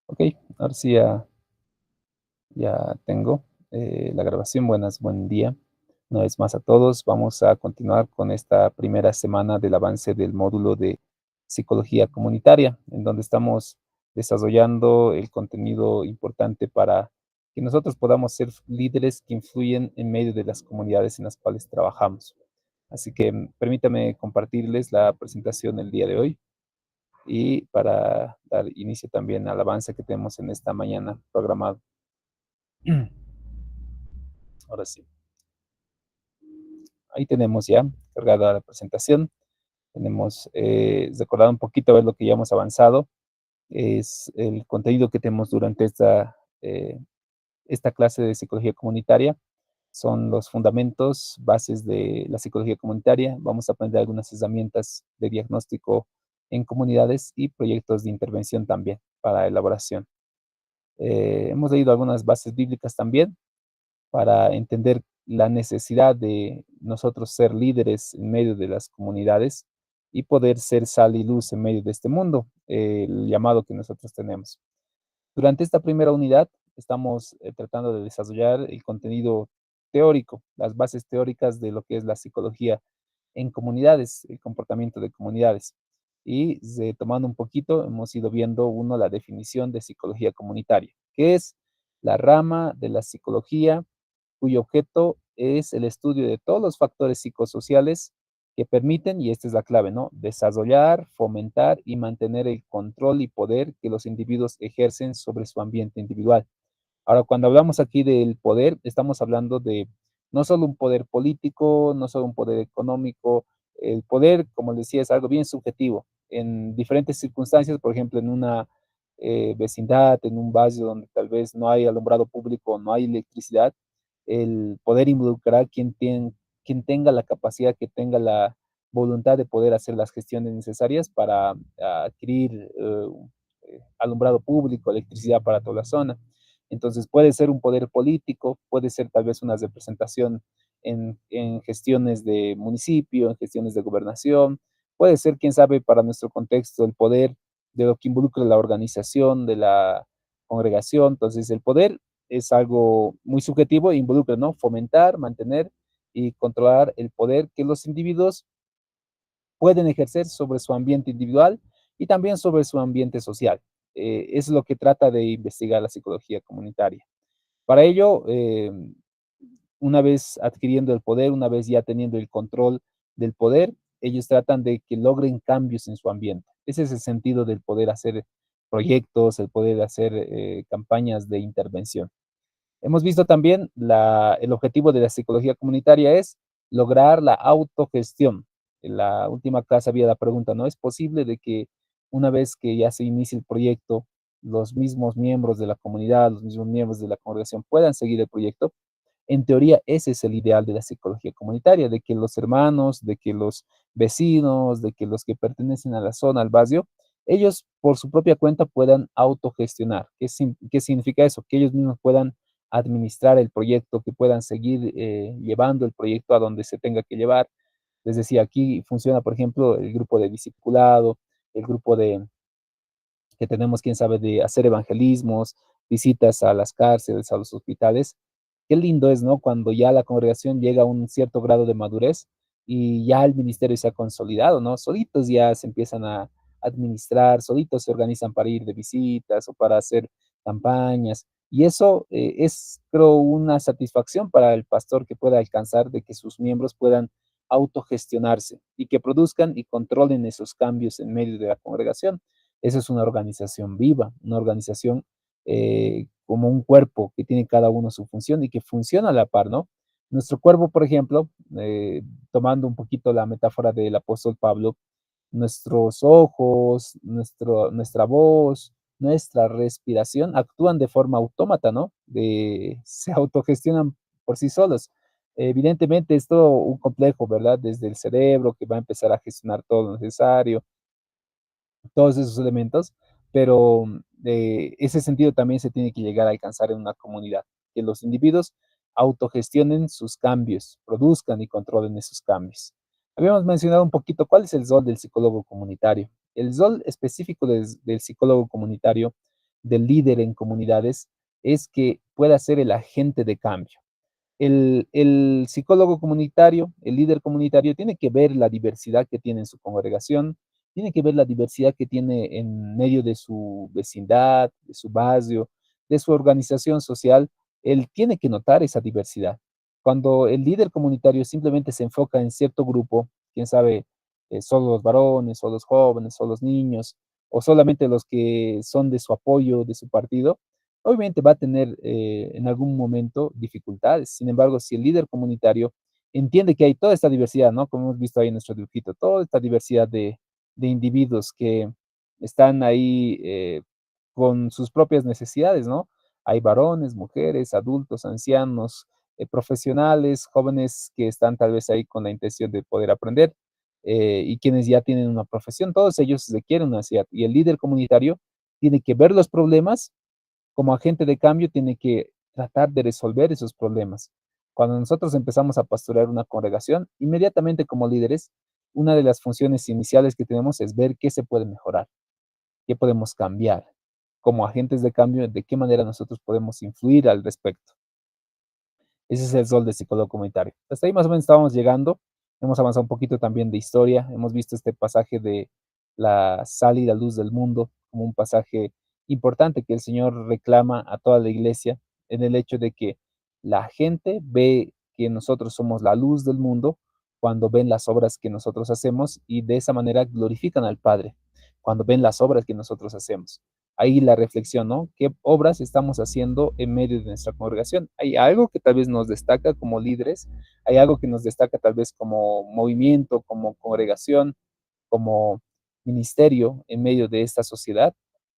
Ok, ahora sí ya tengo la grabación. Buen día. Una vez más a todos, vamos a continuar con esta primera semana del avance del módulo de psicología comunitaria, en donde estamos desarrollando el contenido importante para que nosotros podamos ser líderes que influyen en medio de las comunidades en las cuales trabajamos. Así que permítame compartirles la presentación el día de hoy y para dar inicio también al avance que tenemos en esta mañana programado. Ahora sí, ahí tenemos ya cargada la presentación. Tenemos recordado un poquito a ver lo que ya hemos avanzado. Es el contenido que tenemos durante esta clase de psicología comunitaria. Son los fundamentos, bases de la psicología comunitaria. Vamos a aprender algunas herramientas de diagnóstico en comunidades y proyectos de intervención también para elaboración. Hemos leído algunas bases bíblicas también para entender la necesidad de nosotros ser líderes en medio de las comunidades y poder ser sal y luz en medio de este mundo, el llamado que nosotros tenemos. Durante esta primera unidad estamos tratando de desarrollar el contenido teórico, las bases teóricas de lo que es la psicología en comunidades, el comportamiento de comunidades. Y tomando un poquito, hemos ido viendo la definición de psicología comunitaria, que es la rama de la psicología cuyo objeto es el estudio de todos los factores psicosociales que permiten, y esta es la clave, ¿no? Desarrollar, fomentar y mantener el control y poder que los individuos ejercen sobre su ambiente individual. Ahora, cuando hablamos aquí del poder, estamos hablando de no solo un poder político, no solo un poder económico. El poder, como les decía, es algo bien subjetivo. En diferentes circunstancias, por ejemplo, en una vecindad, en un barrio donde tal vez no hay alumbrado público, no hay electricidad, el poder involucrar quien tenga la capacidad, que tenga la voluntad de poder hacer las gestiones necesarias para adquirir alumbrado público, electricidad para toda la zona. Entonces puede ser un poder político, puede ser tal vez una representación en gestiones de municipio, en gestiones de gobernación, puede ser, quién sabe, para nuestro contexto, el poder de lo que involucra la organización de la congregación. Entonces el poder es algo muy subjetivo e involucra, ¿no? Fomentar, mantener y controlar el poder que los individuos pueden ejercer sobre su ambiente individual y también sobre su ambiente social. Es lo que trata de investigar la psicología comunitaria. Para ello, una vez adquiriendo el poder, una vez ya teniendo el control del poder, ellos tratan de que logren cambios en su ambiente. Ese es el sentido del poder hacer proyectos, el poder hacer campañas de intervención. Hemos visto también el objetivo de la psicología comunitaria es lograr la autogestión. En la última clase había la pregunta, ¿no? ¿Es posible de que una vez que ya se inicie el proyecto, los mismos miembros de la comunidad, los mismos miembros de la congregación puedan seguir el proyecto? En teoría, ese es el ideal de la psicología comunitaria, de que los hermanos, de que los vecinos, de que los que pertenecen a la zona, al barrio, ellos por su propia cuenta puedan autogestionar. ¿Qué significa eso? Que ellos mismos puedan administrar el proyecto, que puedan seguir llevando el proyecto a donde se tenga que llevar. Les decía, aquí funciona, por ejemplo, el grupo de discipulado, el grupo que tenemos, quién sabe, de hacer evangelismos, visitas a las cárceles, a los hospitales. Qué lindo es, ¿no? Cuando ya la congregación llega a un cierto grado de madurez y ya el ministerio se ha consolidado, ¿no? Solitos ya se empiezan a administrar, solitos se organizan para ir de visitas o para hacer campañas. Y eso es, creo, una satisfacción para el pastor que pueda alcanzar de que sus miembros puedan autogestionarse y que produzcan y controlen esos cambios en medio de la congregación. Esa es una organización viva, una organización como un cuerpo que tiene cada uno su función y que funciona a la par, ¿no? Nuestro cuerpo, por ejemplo, tomando un poquito la metáfora del apóstol Pablo, nuestros ojos, nuestra voz, nuestra respiración actúan de forma autómata, ¿no? Se autogestionan por sí solos. Evidentemente, es todo un complejo, ¿verdad? Desde el cerebro que va a empezar a gestionar todo lo necesario, todos esos elementos, pero ese sentido también se tiene que llegar a alcanzar en una comunidad, que los individuos autogestionen sus cambios, produzcan y controlen esos cambios. Habíamos mencionado un poquito cuál es el rol del psicólogo comunitario. El rol específico del psicólogo comunitario del líder en comunidades es que pueda ser el agente de cambio. El psicólogo comunitario, el líder comunitario, tiene que ver la diversidad que tiene en su congregación, tiene que ver la diversidad que tiene en medio de su vecindad, de su barrio, de su organización social. Él tiene que notar esa diversidad. Cuando el líder comunitario simplemente se enfoca en cierto grupo, quién sabe, solo los varones, o los jóvenes, o los niños, o solamente los que son de su apoyo, de su partido, obviamente va a tener en algún momento dificultades. Sin embargo, si el líder comunitario entiende que hay toda esta diversidad, ¿no? Como hemos visto ahí en nuestro dibujito, toda esta diversidad de individuos que están ahí con sus propias necesidades, ¿no? Hay varones, mujeres, adultos, ancianos, profesionales, jóvenes que están tal vez ahí con la intención de poder aprender y quienes ya tienen una profesión, todos ellos requieren una necesidad. Y el líder comunitario tiene que ver los problemas como agente de cambio, tiene que tratar de resolver esos problemas. Cuando nosotros empezamos a pastorear una congregación, inmediatamente como líderes, una de las funciones iniciales que tenemos es ver qué se puede mejorar, qué podemos cambiar. Como agentes de cambio, de qué manera nosotros podemos influir al respecto. Ese es el rol de psicólogo comunitario. Hasta ahí más o menos estábamos llegando. Hemos avanzado un poquito también de historia. Hemos visto este pasaje de la sal y la luz del mundo como un pasaje importante que el Señor reclama a toda la iglesia en el hecho de que la gente ve que nosotros somos la luz del mundo cuando ven las obras que nosotros hacemos y de esa manera glorifican al Padre cuando ven las obras que nosotros hacemos. Ahí la reflexión, ¿no? ¿Qué obras estamos haciendo en medio de nuestra congregación? Hay algo que tal vez nos destaca como líderes, hay algo que nos destaca tal vez como movimiento, como congregación, como ministerio en medio de esta sociedad.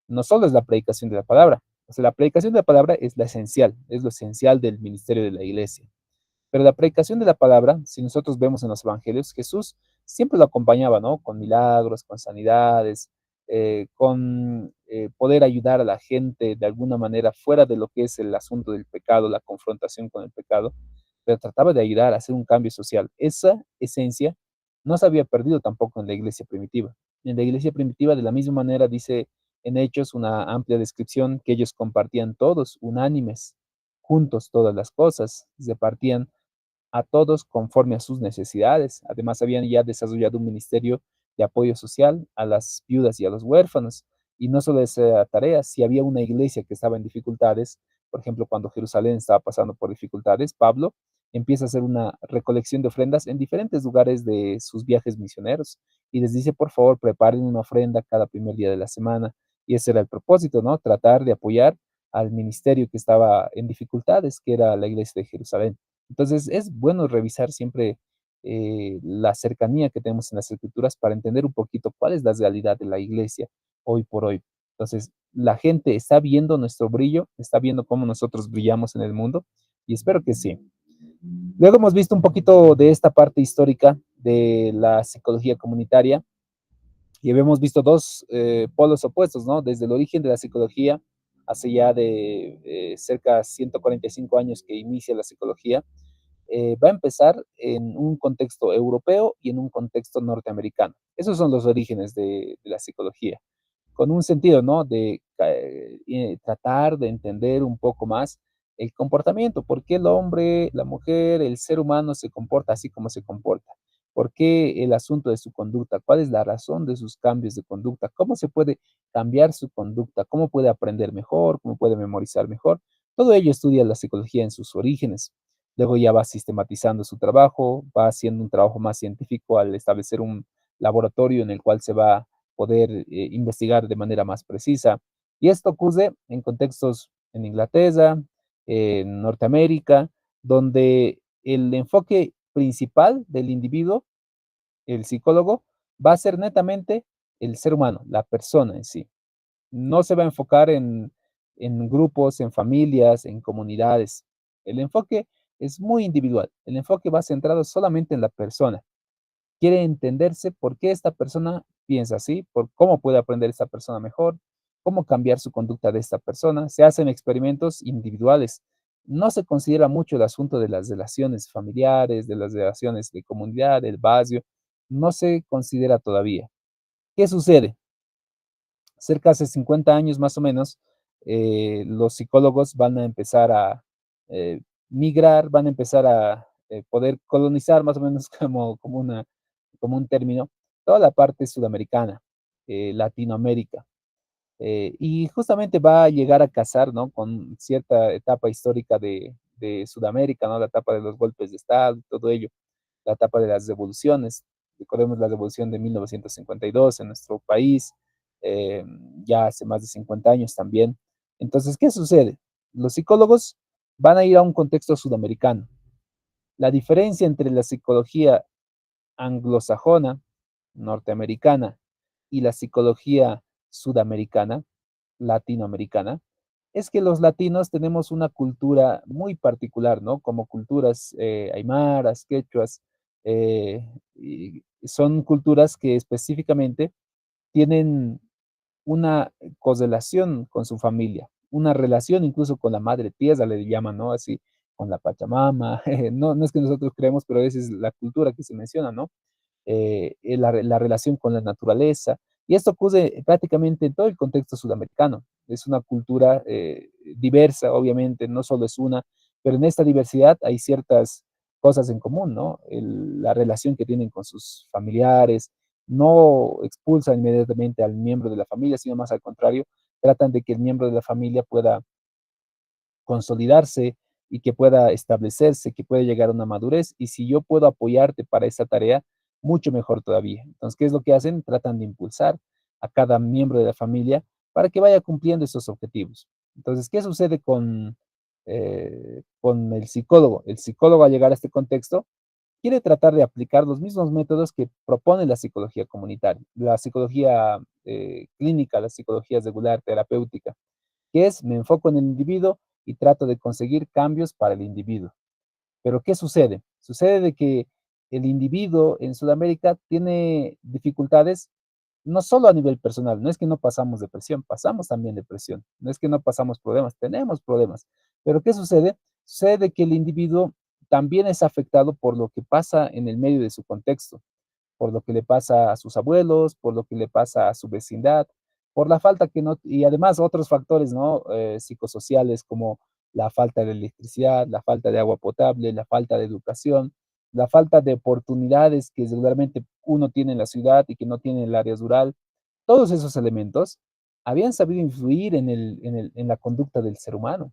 No solo es la predicación de la palabra, o sea, la predicación de la palabra es la esencial, es lo esencial del ministerio de la iglesia. Pero la predicación de la palabra, si nosotros vemos en los evangelios, Jesús siempre lo acompañaba, ¿no? Con milagros, con sanidades, con poder ayudar a la gente de alguna manera fuera de lo que es el asunto del pecado, la confrontación con el pecado, pero trataba de ayudar a hacer un cambio social. Esa esencia no se había perdido tampoco en la iglesia primitiva. En la iglesia primitiva, de la misma manera, dice en Hechos una amplia descripción que ellos compartían todos, unánimes, juntos todas las cosas, se partían a todos conforme a sus necesidades. Además, habían ya desarrollado un ministerio de apoyo social a las viudas y a los huérfanos. Y no solo esa tarea, si había una iglesia que estaba en dificultades, por ejemplo, cuando Jerusalén estaba pasando por dificultades, Pablo empieza a hacer una recolección de ofrendas en diferentes lugares de sus viajes misioneros y les dice, por favor, preparen una ofrenda cada primer día de la semana. Y ese era el propósito, ¿no? Tratar de apoyar al ministerio que estaba en dificultades, que era la iglesia de Jerusalén. Entonces, es bueno revisar siempre la cercanía que tenemos en las escrituras para entender un poquito cuál es la realidad de la iglesia hoy por hoy. Entonces, la gente está viendo nuestro brillo, está viendo cómo nosotros brillamos en el mundo y espero que sí. Luego hemos visto un poquito de esta parte histórica de la psicología comunitaria y hemos visto dos polos opuestos, ¿no? Desde el origen de la psicología, hace ya de cerca de 145 años que inicia la psicología, va a empezar en un contexto europeo y en un contexto norteamericano. Esos son los orígenes de la psicología, con un sentido, ¿no? De tratar de entender un poco más el comportamiento, por qué el hombre, la mujer, el ser humano se comporta así como se comporta, por qué el asunto de su conducta, cuál es la razón de sus cambios de conducta, cómo se puede cambiar su conducta, cómo puede aprender mejor, cómo puede memorizar mejor. Todo ello estudia la psicología en sus orígenes. Luego ya va sistematizando su trabajo, va haciendo un trabajo más científico al establecer un laboratorio en el cual se va a poder investigar de manera más precisa. Y esto ocurre en contextos en Inglaterra, en Norteamérica, donde el enfoque principal del individuo, el psicólogo, va a ser netamente el ser humano, la persona en sí. No se va a enfocar en grupos, en familias, en comunidades. El enfoque es muy individual. El enfoque va centrado solamente en la persona. Quiere entenderse por qué esta persona piensa así, por cómo puede aprender esta persona mejor, cómo cambiar su conducta de esta persona. Se hacen experimentos individuales. No se considera mucho el asunto de las relaciones familiares, de las relaciones de comunidad, del barrio. No se considera todavía. ¿Qué sucede? Cerca de hace 50 años más o menos, los psicólogos van a empezar a migrar, van a empezar a poder colonizar más o menos como un término, toda la parte sudamericana, Latinoamérica. Y justamente va a llegar a casar, ¿no? Con cierta etapa histórica de Sudamérica, ¿no? La etapa de los golpes de Estado, todo ello, la etapa de las revoluciones. Recordemos la revolución de 1952 en nuestro país, eh, ya hace más de 50 años también. Entonces, ¿qué sucede? Los psicólogos van a ir a un contexto sudamericano. La diferencia entre la psicología anglosajona, norteamericana, y la psicología sudamericana, latinoamericana, es que los latinos tenemos una cultura muy particular, ¿no? Como culturas aymaras, quechuas, y son culturas que específicamente tienen una correlación con su familia, una relación incluso con la madre tierra, le llaman, ¿no? Así, con la Pachamama. No, no es que nosotros creemos, pero esa es la cultura que se menciona, ¿no? La relación con la naturaleza. Y esto ocurre prácticamente en todo el contexto sudamericano. Es una cultura diversa, obviamente, no solo es una, pero en esta diversidad hay ciertas cosas en común, ¿no? La relación que tienen con sus familiares, no expulsan inmediatamente al miembro de la familia, sino más al contrario, tratan de que el miembro de la familia pueda consolidarse y que pueda establecerse, que pueda llegar a una madurez. Y si yo puedo apoyarte para esa tarea, mucho mejor todavía. Entonces, ¿qué es lo que hacen? Tratan de impulsar a cada miembro de la familia para que vaya cumpliendo esos objetivos. Entonces, ¿qué sucede con el psicólogo? El psicólogo al llegar a este contexto quiere tratar de aplicar los mismos métodos que propone la psicología comunitaria, la psicología clínica, la psicología regular, terapéutica, que es me enfoco en el individuo y trato de conseguir cambios para el individuo. Pero ¿qué sucede? Sucede de que el individuo en Sudamérica tiene dificultades no solo a nivel personal, no es que no pasamos depresión, pasamos también depresión, no es que no pasamos problemas, tenemos problemas, pero ¿qué sucede? Sucede que el individuo también es afectado por lo que pasa en el medio de su contexto, por lo que le pasa a sus abuelos, por lo que le pasa a su vecindad, por la falta que no, y además otros factores, ¿no? Psicosociales como la falta de electricidad, la falta de agua potable, la falta de educación, la falta de oportunidades que regularmente uno tiene en la ciudad y que no tiene en el área rural. Todos esos elementos habían sabido influir en la conducta del ser humano.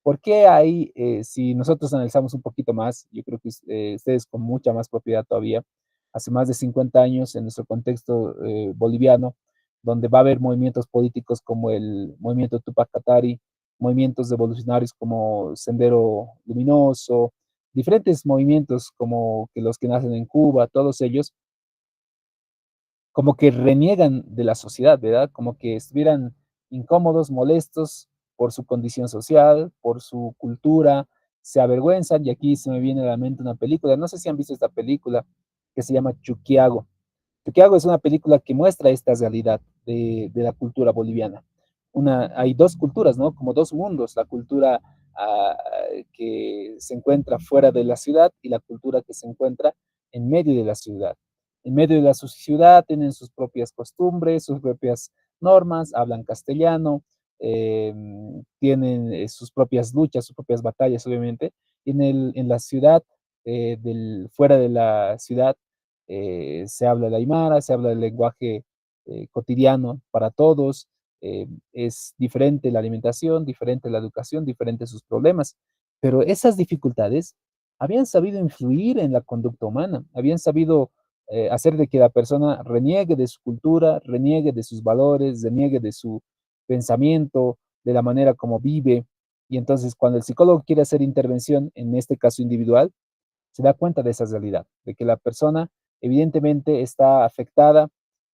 ¿Por qué hay, si nosotros analizamos un poquito más, yo creo que ustedes con mucha más propiedad todavía, hace más de 50 años en nuestro contexto boliviano, donde va a haber movimientos políticos como el movimiento Tupac Katari, movimientos revolucionarios como Sendero Luminoso, diferentes movimientos como que los que nacen en Cuba, todos ellos como que reniegan de la sociedad, ¿verdad? Como que estuvieran incómodos, molestos por su condición social, por su cultura, se avergüenzan, y aquí se me viene a la mente una película, no sé si han visto esta película, que se llama Chuquiago. Chuquiago es una película que muestra esta realidad de la cultura boliviana. Hay dos culturas, ¿no? Como dos mundos, la cultura que se encuentra fuera de la ciudad y la cultura que se encuentra en medio de la ciudad. En medio de la ciudad tienen sus propias costumbres, sus propias normas, hablan castellano, eh, tienen sus propias luchas, sus propias batallas, obviamente. En la ciudad, fuera de la ciudad, se habla el aymara, se habla el lenguaje cotidiano para todos, es diferente la alimentación, diferente la educación, diferente sus problemas, pero esas dificultades habían sabido influir en la conducta humana, habían sabido hacer de que la persona reniegue de su cultura, reniegue de sus valores, reniegue de su pensamiento, de la manera como vive. Y entonces cuando el psicólogo quiere hacer intervención, en este caso individual, se da cuenta de esa realidad, de que la persona evidentemente está afectada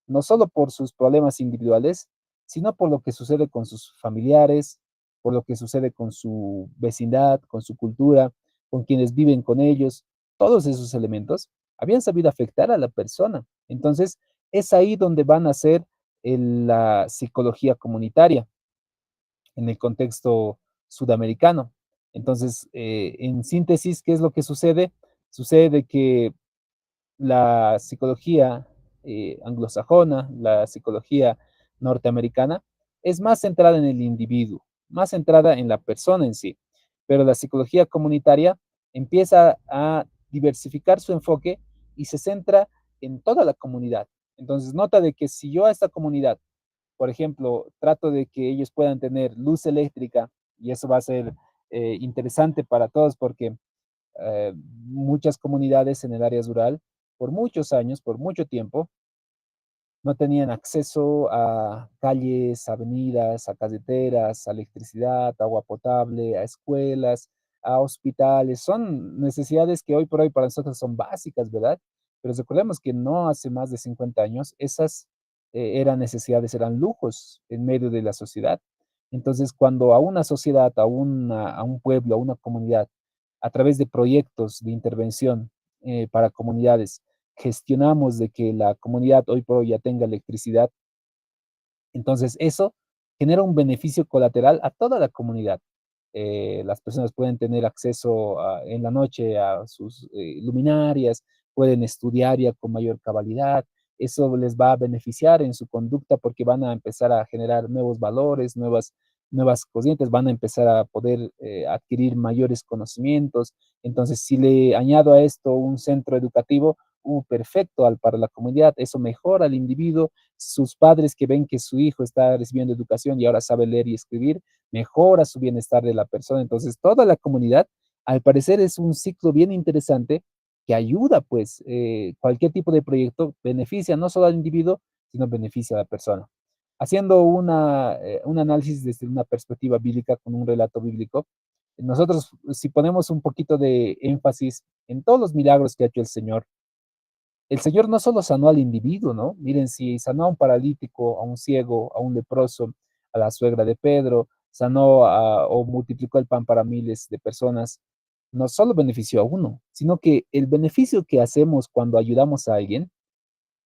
no solo por sus problemas individuales, sino por lo que sucede con sus familiares, por lo que sucede con su vecindad, con su cultura, con quienes viven con ellos. Todos esos elementos habían sabido afectar a la persona. Entonces, es ahí donde van a ser la psicología comunitaria en el contexto sudamericano. Entonces, en síntesis, ¿qué es lo que sucede? Sucede que la psicología anglosajona, la psicología norteamericana, es más centrada en el individuo, más centrada en la persona en sí. Pero la psicología comunitaria empieza a diversificar su enfoque y se centra en toda la comunidad. Entonces, nota de que si yo a esta comunidad, por ejemplo, trato de que ellos puedan tener luz eléctrica, y eso va a ser interesante para todos porque muchas comunidades en el área rural, por muchos años, por mucho tiempo, no tenían acceso a calles, avenidas, a carreteras, a electricidad, agua potable, a escuelas, a hospitales. Son necesidades que hoy por hoy para nosotros son básicas, ¿verdad? Pero recordemos que no hace más de 50 años esas eran necesidades, eran lujos en medio de la sociedad. Entonces, cuando a una sociedad, a un pueblo, a una comunidad, a través de proyectos de intervención para comunidades, gestionamos de que la comunidad hoy por hoy ya tenga electricidad, entonces eso genera un beneficio colateral a toda la comunidad. Las personas pueden tener acceso en la noche a sus luminarias, pueden estudiar ya con mayor cabalidad. Eso les va a beneficiar en su conducta porque van a empezar a generar nuevos valores, nuevas corrientes, van a empezar a poder adquirir mayores conocimientos. Entonces, si le añado a esto un centro educativo, perfecto para la comunidad, eso mejora al individuo, sus padres que ven que su hijo está recibiendo educación y ahora sabe leer y escribir, mejora su bienestar de la persona. Entonces, toda la comunidad, al parecer, es un ciclo bien interesante que ayuda, pues, cualquier tipo de proyecto beneficia no solo al individuo, sino beneficia a la persona. Haciendo un análisis desde una perspectiva bíblica con un relato bíblico, nosotros, si ponemos un poquito de énfasis en todos los milagros que ha hecho el Señor no solo sanó al individuo, ¿no? Miren, si sanó a un paralítico, a un ciego, a un leproso, a la suegra de Pedro, o multiplicó el pan para miles de personas, no solo benefició a uno, sino que el beneficio que hacemos cuando ayudamos a alguien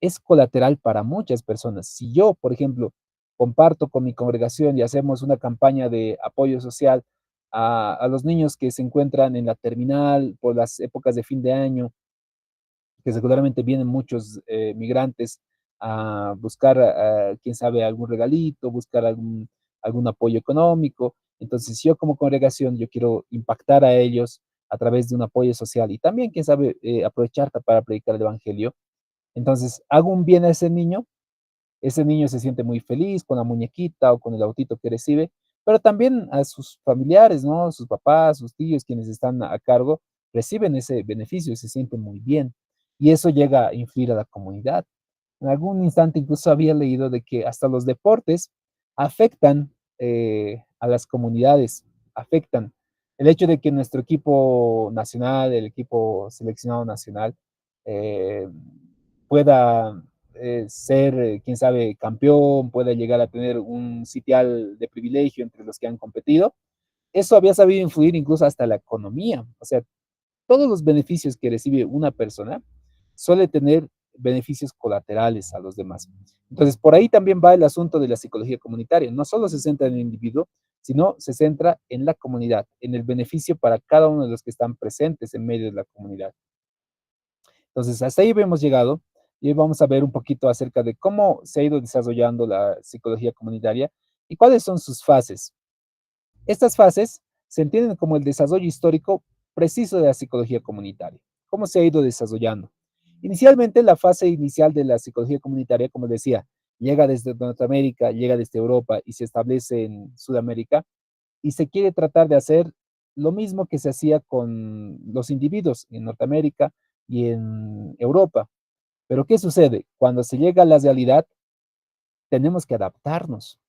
es colateral para muchas personas. Si yo, por ejemplo, comparto con mi congregación y hacemos una campaña de apoyo social a los niños que se encuentran en la terminal por las épocas de fin de año, que regularmente vienen muchos migrantes a buscar, quién sabe, algún regalito, buscar algún apoyo económico. Entonces, yo como congregación, yo quiero impactar a ellos a través de un apoyo social y también, quién sabe, aprovechar para predicar el Evangelio. Entonces, hago un bien a ese niño se siente muy feliz con la muñequita o con el autito que recibe, pero también a sus familiares, ¿no? Sus papás, sus tíos, quienes están a cargo, reciben ese beneficio y se sienten muy bien. Y eso llega a influir a la comunidad. En algún instante incluso había leído de que hasta los deportes afectan a las comunidades, afectan. El hecho de que nuestro equipo nacional, el equipo seleccionado nacional, eh, pueda ser, quién sabe, campeón, pueda llegar a tener un sitial de privilegio entre los que han competido, eso había sabido influir incluso hasta la economía. O sea, todos los beneficios que recibe una persona suele tener beneficios colaterales a los demás. Entonces, por ahí también va el asunto de la psicología comunitaria. No solo se centra en el individuo, sino se centra en la comunidad, en el beneficio para cada uno de los que están presentes en medio de la comunidad. Entonces, hasta ahí hemos llegado y hoy vamos a ver un poquito acerca de cómo se ha ido desarrollando la psicología comunitaria y cuáles son sus fases. Estas fases se entienden como el desarrollo histórico preciso de la psicología comunitaria. ¿Cómo se ha ido desarrollando? Inicialmente, la fase inicial de la psicología comunitaria, como decía, llega desde Norteamérica, llega desde Europa y se establece en Sudamérica y se quiere tratar de hacer lo mismo que se hacía con los individuos en Norteamérica y en Europa. Pero ¿qué sucede? Cuando se llega a la realidad, tenemos que adaptarnos.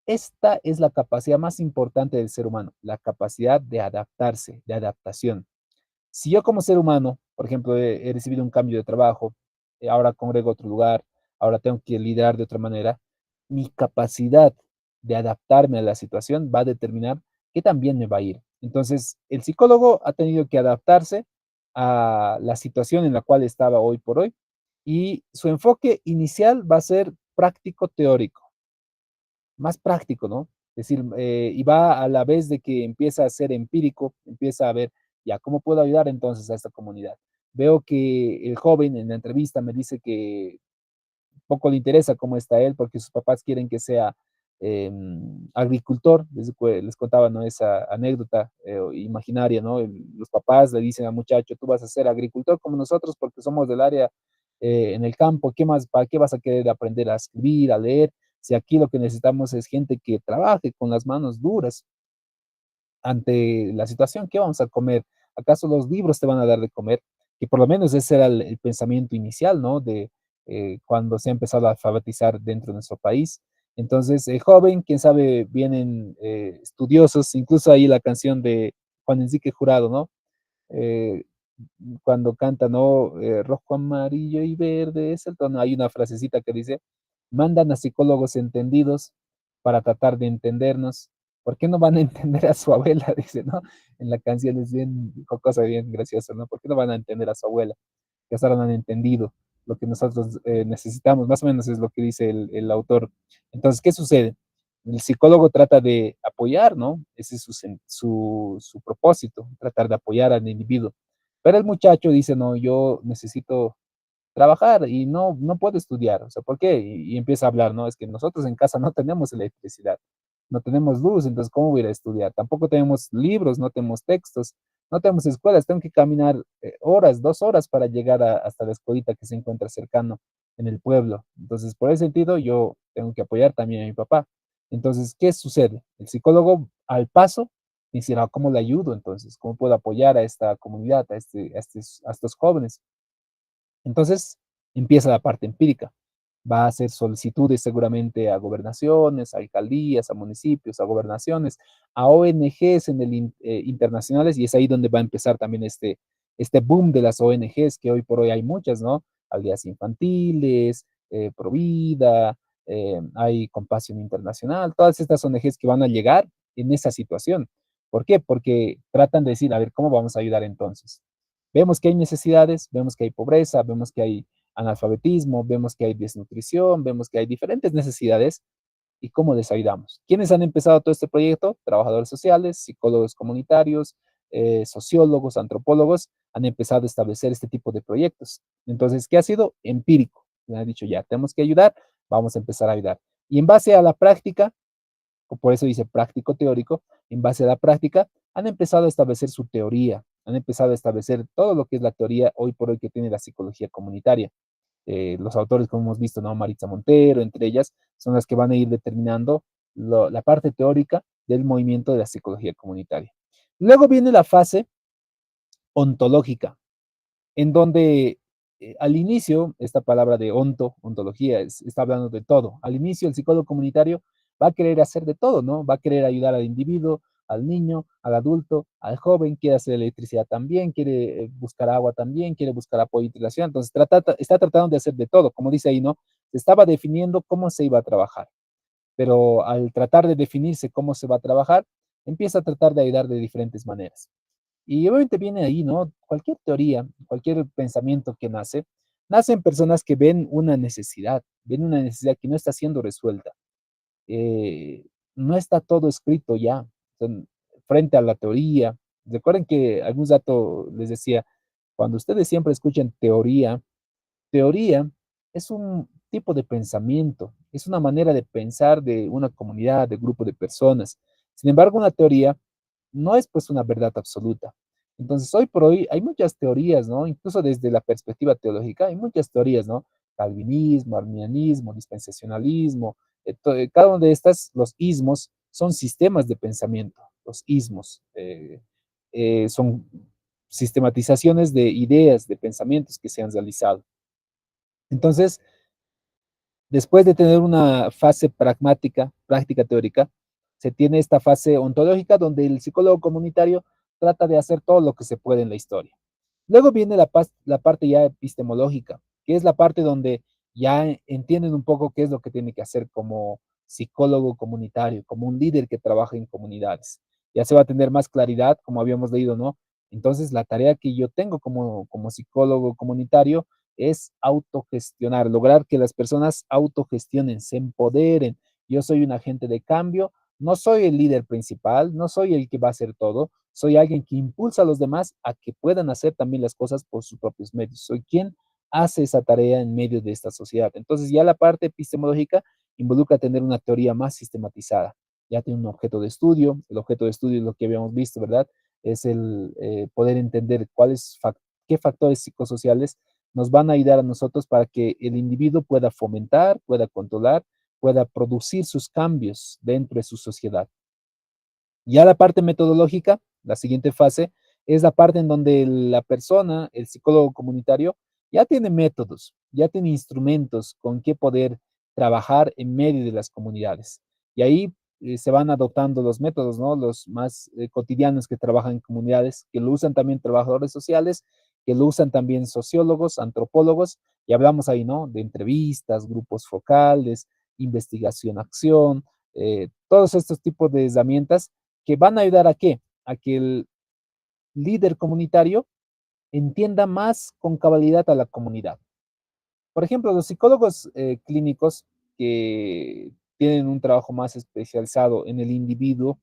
Esta es la capacidad más importante del ser humano, la capacidad de adaptarse, de adaptación. Si yo como ser humano, por ejemplo, he recibido un cambio de trabajo, ahora congrego a otro lugar, ahora tengo que liderar de otra manera, mi capacidad de adaptarme a la situación va a determinar qué también me va a ir. Entonces, el psicólogo ha tenido que adaptarse a la situación en la cual estaba hoy por hoy y su enfoque inicial va a ser práctico teórico, más práctico, ¿no? Es decir, y va a la vez de que empieza a ser empírico, empieza a ver, ya, ¿cómo puedo ayudar entonces a esta comunidad? Veo que el joven en la entrevista me dice que poco le interesa cómo está él porque sus papás quieren que sea agricultor, les contaba, ¿no? Esa anécdota imaginaria, ¿no? Los papás le dicen al muchacho, tú vas a ser agricultor como nosotros porque somos del área en el campo, ¿qué más, para qué vas a querer aprender a escribir, a leer? Si aquí lo que necesitamos es gente que trabaje con las manos duras ante la situación, ¿qué vamos a comer? ¿Acaso los libros te van a dar de comer? Que por lo menos ese era el pensamiento inicial, ¿no? De cuando se ha empezado a alfabetizar dentro de nuestro país. Entonces, joven, quién sabe, vienen estudiosos, incluso ahí la canción de Juan Enrique Jurado, ¿no? Eh, Cuando canta, ¿no? Rojo, amarillo y verde es el tono. Hay una frasecita que dice, mandan a psicólogos entendidos para tratar de entendernos. ¿Por qué no van a entender a su abuela? Dice, ¿no? En la canción es bien jocosa, bien graciosa, ¿no? ¿Por qué no van a entender a su abuela? Que hasta ahora no han entendido lo que nosotros necesitamos. Más o menos es lo que dice el autor. Entonces, ¿qué sucede? El psicólogo trata de apoyar, ¿no? Ese es su propósito, tratar de apoyar al individuo. Pero el muchacho dice, no, yo necesito trabajar y no puedo estudiar. O sea, ¿por qué? Y empieza a hablar, ¿no? Es que nosotros en casa no tenemos electricidad, no tenemos luz, entonces ¿cómo voy a ir a estudiar? Tampoco tenemos libros, no tenemos textos, no tenemos escuelas, tengo que caminar horas, 2 horas para llegar hasta la escuelita que se encuentra cercano en el pueblo. Entonces, por ese sentido, yo tengo que apoyar también a mi papá. Entonces, ¿qué sucede? El psicólogo al paso dice, "Ah, ¿cómo le ayudo entonces? ¿Cómo puedo apoyar a esta comunidad, a estos jóvenes? Entonces empieza la parte empírica. Va a hacer solicitudes seguramente a gobernaciones, a alcaldías, a municipios, a gobernaciones, a ONGs en internacionales, y es ahí donde va a empezar también este boom de las ONGs, que hoy por hoy hay muchas, ¿no? Aldeas infantiles, Provida, hay Compasión Internacional, todas estas ONGs que van a llegar en esa situación. ¿Por qué? Porque tratan de decir, a ver, ¿cómo vamos a ayudar entonces? Vemos que hay necesidades, vemos que hay pobreza, vemos que hay analfabetismo, vemos que hay desnutrición, vemos que hay diferentes necesidades y cómo les ayudamos. ¿Quiénes han empezado todo este proyecto? Trabajadores sociales, psicólogos comunitarios, sociólogos, antropólogos, han empezado a establecer este tipo de proyectos. Entonces, ¿qué ha sido? Empírico. Me han dicho, ya, tenemos que ayudar, vamos a empezar a ayudar. Y en base a la práctica, o por eso dice práctico teórico, en base a la práctica, han empezado a establecer su teoría, han empezado a establecer todo lo que es la teoría hoy por hoy que tiene la psicología comunitaria. Los autores, como hemos visto, ¿no? Maritza Montero, entre ellas, son las que van a ir determinando la parte teórica del movimiento de la psicología comunitaria. Luego viene la fase ontológica, en donde al inicio, esta palabra de ontología, está hablando de todo. Al inicio, el psicólogo comunitario va a querer hacer de todo, ¿no? Va a querer ayudar al individuo, al niño, al adulto, al joven, quiere hacer electricidad también, quiere buscar agua también, quiere buscar apoyo internacional. Entonces, está tratando de hacer de todo, como dice ahí, ¿no? Se estaba definiendo cómo se iba a trabajar, pero al tratar de definirse cómo se va a trabajar, empieza a tratar de ayudar de diferentes maneras. Y obviamente viene ahí, ¿no? Cualquier teoría, cualquier pensamiento que nace en personas que ven una necesidad que no está siendo resuelta. Eh, no está todo escrito ya, frente a la teoría. Recuerden que algún dato les decía, cuando ustedes siempre escuchan teoría es un tipo de pensamiento, es una manera de pensar de una comunidad, de grupo de personas. Sin embargo, una teoría no es pues una verdad absoluta. Entonces, hoy por hoy hay muchas teorías, ¿no? Incluso desde la perspectiva teológica, hay muchas teorías, ¿no? Calvinismo, arminianismo, dispensacionalismo, cada una de estas, los ismos, son sistemas de pensamiento, los ismos. Son sistematizaciones de ideas, de pensamientos que se han realizado. Entonces, después de tener una fase pragmática, práctica teórica, se tiene esta fase ontológica donde el psicólogo comunitario trata de hacer todo lo que se puede en la historia. Luego viene la parte ya epistemológica, que es la parte donde ya entienden un poco qué es lo que tiene que hacer como psicólogo comunitario, como un líder que trabaja en comunidades. Ya se va a tener más claridad, como habíamos leído, ¿no? Entonces, la tarea que yo tengo como psicólogo comunitario es autogestionar, lograr que las personas autogestionen, se empoderen. Yo soy un agente de cambio, no soy el líder principal, no soy el que va a hacer todo, soy alguien que impulsa a los demás a que puedan hacer también las cosas por sus propios medios. Soy quien hace esa tarea en medio de esta sociedad. Entonces ya la parte epistemológica involucra tener una teoría más sistematizada. Ya tiene un objeto de estudio, el objeto de estudio es lo que habíamos visto, ¿verdad? Es el poder entender qué factores psicosociales nos van a ayudar a nosotros para que el individuo pueda fomentar, pueda controlar, pueda producir sus cambios dentro de su sociedad. Ya la parte metodológica, la siguiente fase, es la parte en donde la persona, el psicólogo comunitario, ya tiene métodos, ya tiene instrumentos con que poder trabajar en medio de las comunidades. Y ahí se van adoptando los métodos, ¿no? Los más cotidianos que trabajan en comunidades, que lo usan también trabajadores sociales, que lo usan también sociólogos, antropólogos, y hablamos ahí, ¿no? De entrevistas, grupos focales, investigación-acción, todos estos tipos de herramientas que van a ayudar a qué? A que el líder comunitario entienda más con cabalidad a la comunidad. Por ejemplo, los psicólogos clínicos que tienen un trabajo más especializado en el individuo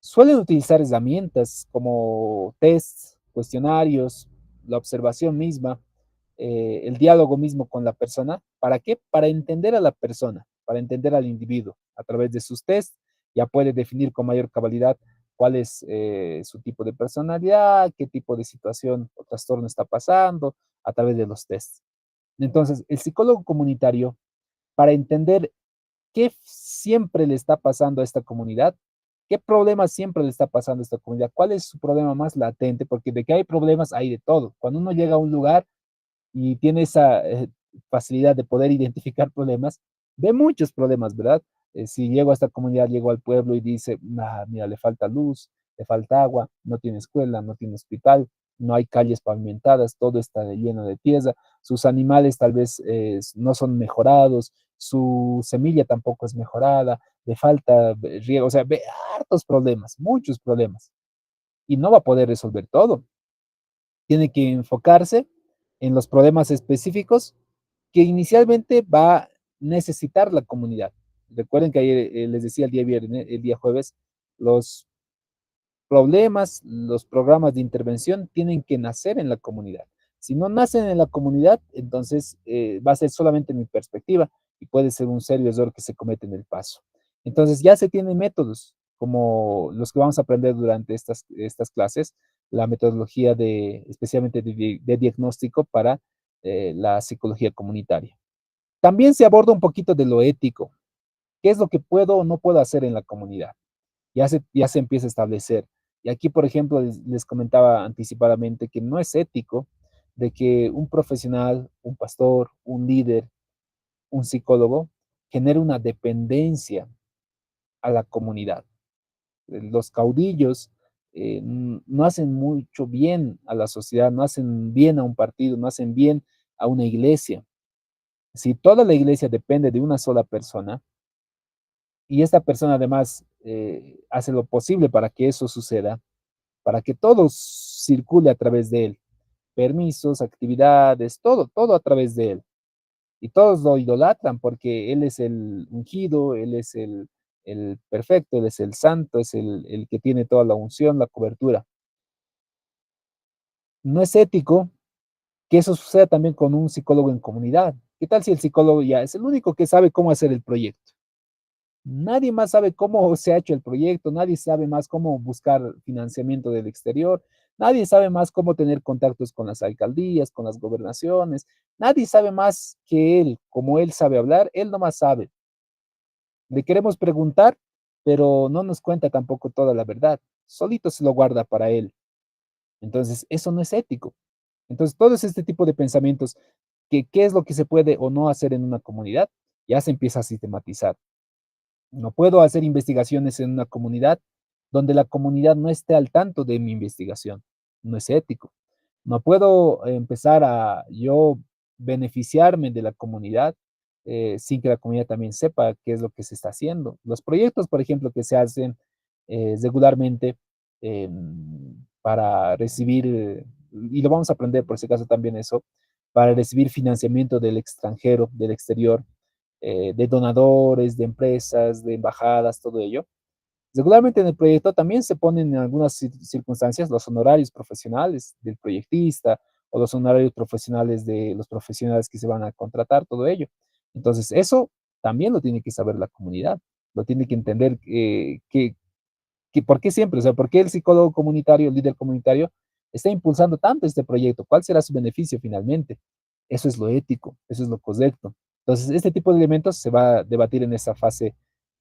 suelen utilizar herramientas como tests, cuestionarios, la observación misma, el diálogo mismo con la persona. ¿Para qué? Para entender a la persona, para entender al individuo. A través de sus tests ya puede definir con mayor cabalidad cuál es su tipo de personalidad, qué tipo de situación o trastorno está pasando a través de los tests. Entonces, el psicólogo comunitario, para entender qué siempre le está pasando a esta comunidad, qué problema siempre le está pasando a esta comunidad, cuál es su problema más latente, porque de que hay problemas hay de todo. Cuando uno llega a un lugar y tiene esa facilidad de poder identificar problemas, ve muchos problemas, ¿verdad? Si llego a esta comunidad, llego al pueblo y dice, ah, mira, le falta luz, le falta agua, no tiene escuela, no tiene hospital, no hay calles pavimentadas, todo está lleno de tierra, sus animales tal vez no son mejorados, su semilla tampoco es mejorada, le falta riego, o sea, ve hartos problemas, muchos problemas, y no va a poder resolver todo. Tiene que enfocarse en los problemas específicos que inicialmente va a necesitar la comunidad. Recuerden que ayer les decía el día viernes, el día jueves, los problemas, los programas de intervención tienen que nacer en la comunidad. Si no nacen en la comunidad, entonces va a ser solamente mi perspectiva y puede ser un serio error que se comete en el paso. Entonces ya se tienen métodos como los que vamos a aprender durante estas clases, la metodología especialmente de diagnóstico para la psicología comunitaria. También se aborda un poquito de lo ético, qué es lo que puedo o no puedo hacer en la comunidad. Ya se empieza a establecer. Y aquí, por ejemplo, les comentaba anticipadamente que no es ético de que un profesional, un pastor, un líder, un psicólogo genere una dependencia a la comunidad. Los caudillos no hacen mucho bien a la sociedad, no hacen bien a un partido, no hacen bien a una iglesia. Si toda la iglesia depende de una sola persona y esta persona además hace lo posible para que eso suceda, para que todo circule a través de él, permisos, actividades, todo, todo a través de él. Y todos lo idolatran porque él es el ungido, él es el perfecto, él es el santo, es el que tiene toda la unción, la cobertura. No es ético que eso suceda también con un psicólogo en comunidad. ¿Qué tal si el psicólogo ya es el único que sabe cómo hacer el proyecto? Nadie más sabe cómo se ha hecho el proyecto, nadie sabe más cómo buscar financiamiento del exterior, nadie sabe más cómo tener contactos con las alcaldías, con las gobernaciones, nadie sabe más que él, como él sabe hablar, él nomás sabe. Le queremos preguntar, pero no nos cuenta tampoco toda la verdad, solito se lo guarda para él. Entonces, eso no es ético. Entonces, todo este tipo de pensamientos, que qué es lo que se puede o no hacer en una comunidad, ya se empieza a sistematizar. No puedo hacer investigaciones en una comunidad donde la comunidad no esté al tanto de mi investigación. No es ético. No puedo empezar a yo beneficiarme de la comunidad sin que la comunidad también sepa qué es lo que se está haciendo. Los proyectos, por ejemplo, que se hacen regularmente para recibir, y lo vamos a aprender por si acaso también eso, para recibir financiamiento del extranjero, del exterior, de donadores, de empresas, de embajadas, todo ello. Regularmente en el proyecto también se ponen en algunas circunstancias los honorarios profesionales del proyectista o los honorarios profesionales de los profesionales que se van a contratar, todo ello. Entonces, eso también lo tiene que saber la comunidad, lo tiene que entender ¿por qué siempre? O sea, ¿por qué el psicólogo comunitario, el líder comunitario, está impulsando tanto este proyecto? ¿Cuál será su beneficio finalmente? Eso es lo ético, eso es lo correcto. Entonces, este tipo de elementos se va a debatir en esa fase.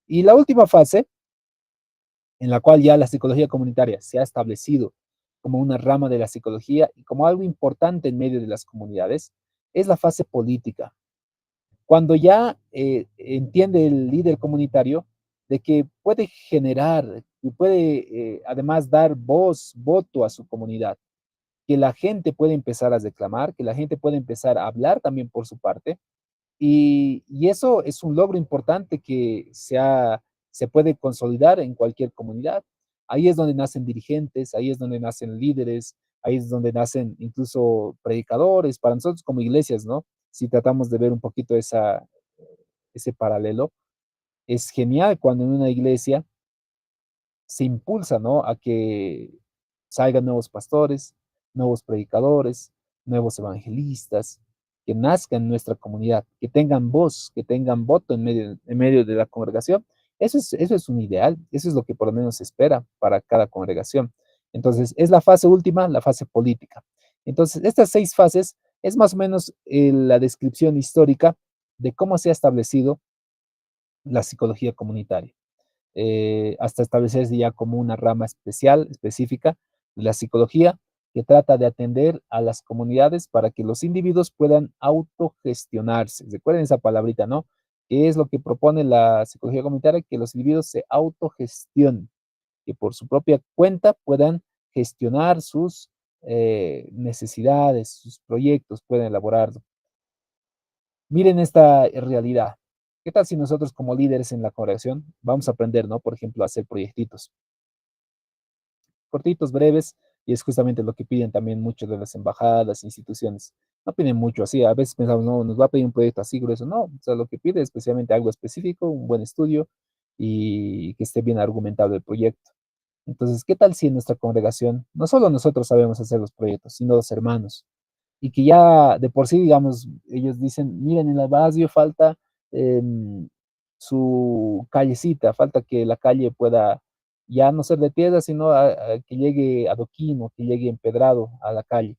Y la última fase, en la cual ya la psicología comunitaria se ha establecido como una rama de la psicología y como algo importante en medio de las comunidades, es la fase política. Cuando ya entiende el líder comunitario de que puede generar y puede además dar voz, voto a su comunidad, que la gente puede empezar a reclamar, que la gente puede empezar a hablar también por su parte, y eso es un logro importante que se puede consolidar en cualquier comunidad. Ahí es donde nacen dirigentes, ahí es donde nacen líderes, ahí es donde nacen incluso predicadores, para nosotros como iglesias, ¿no? Si tratamos de ver un poquito ese paralelo, es genial cuando en una iglesia se impulsa, ¿no? A que salgan nuevos pastores, nuevos predicadores, nuevos evangelistas, que nazcan en nuestra comunidad, que tengan voz, que tengan voto en medio de la congregación. Eso es un ideal, eso es lo que por lo menos se espera para cada congregación. Entonces, es la fase última, la fase política. Entonces, estas 6 fases es más o menos la descripción histórica de cómo se ha establecido la psicología comunitaria hasta establecerse ya como una rama especial, específica de la psicología, que trata de atender a las comunidades para que los individuos puedan autogestionarse. Recuerden esa palabrita, ¿no? ¿Qué es lo que propone la psicología comunitaria? Que los individuos se autogestionen, que por su propia cuenta puedan gestionar sus necesidades, sus proyectos, pueden elaborarlo. Miren esta realidad. ¿Qué tal si nosotros como líderes en la congregación vamos a aprender, ¿no? Por ejemplo, a hacer proyectitos cortitos, breves, y es justamente lo que piden también muchas de las embajadas, instituciones. No piden mucho así, a veces pensamos, no, nos va a pedir un proyecto así grueso, no, o sea, lo que pide es especialmente algo específico, un buen estudio y que esté bien argumentado el proyecto. Entonces, ¿qué tal si en nuestra congregación no solo nosotros sabemos hacer los proyectos, sino los hermanos? Y que ya de por sí, digamos, ellos dicen, miren, en el barrio falta su callecita, falta que la calle pueda ya no ser de piedra, sino a que llegue adoquín o que llegue empedrado a la calle.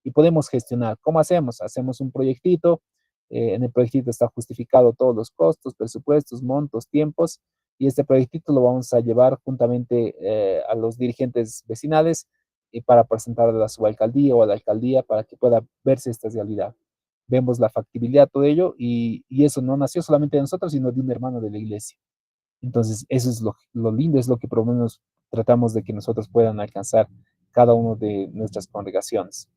Y podemos gestionar. ¿Cómo hacemos? Hacemos un proyectito, en el proyectito está justificado todos los costos, presupuestos, montos, tiempos, y este proyectito lo vamos a llevar juntamente a los dirigentes vecinales para presentarlo a su alcaldía o a la alcaldía para que pueda verse esta realidad. Vemos la factibilidad, todo ello, y eso no nació solamente de nosotros, sino de un hermano de la iglesia. Entonces, eso es lo lindo, es lo que por lo menos tratamos de que nosotros puedan alcanzar cada uno de nuestras congregaciones.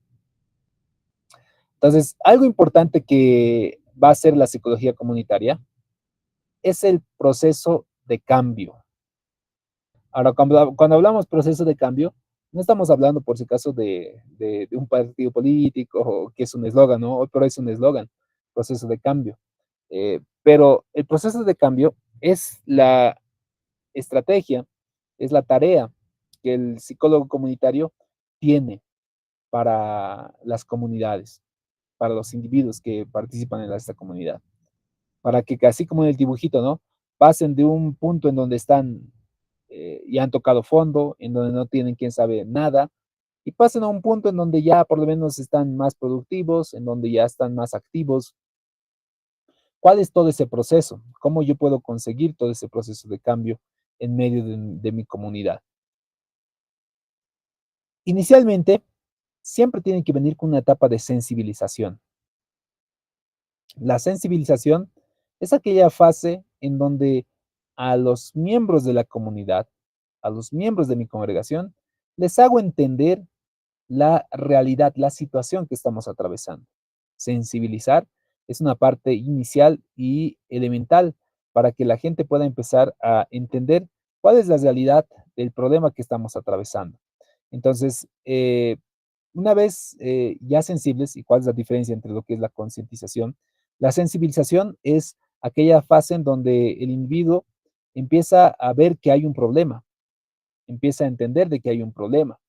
Entonces, algo importante que va a ser la psicología comunitaria es el proceso de cambio. Ahora, cuando hablamos proceso de cambio, no estamos hablando, por si acaso, de un partido político o que es un eslogan, ¿no? Hoy por hoy es un eslogan, proceso de cambio. Pero el proceso de cambio es la estrategia, es la tarea que el psicólogo comunitario tiene para las comunidades, para los individuos que participan en esta comunidad, para que así como en el dibujito, ¿no? Pasen de un punto en donde están y han tocado fondo, en donde no tienen quién sabe nada, y pasen a un punto en donde ya por lo menos están más productivos, en donde ya están más activos. ¿Cuál es todo ese proceso? ¿Cómo yo puedo conseguir todo ese proceso de cambio en medio de mi comunidad? Inicialmente, siempre tiene que venir con una etapa de sensibilización. La sensibilización es aquella fase en donde a los miembros de la comunidad, a los miembros de mi congregación, les hago entender la realidad, la situación que estamos atravesando. Sensibilizar es una parte inicial y elemental para que la gente pueda empezar a entender cuál es la realidad del problema que estamos atravesando. Entonces, una vez ya sensibles, ¿y cuál es la diferencia entre lo que es la concientización? La sensibilización es aquella fase en donde el individuo empieza a ver que hay un problema, empieza a entender de que hay un problema.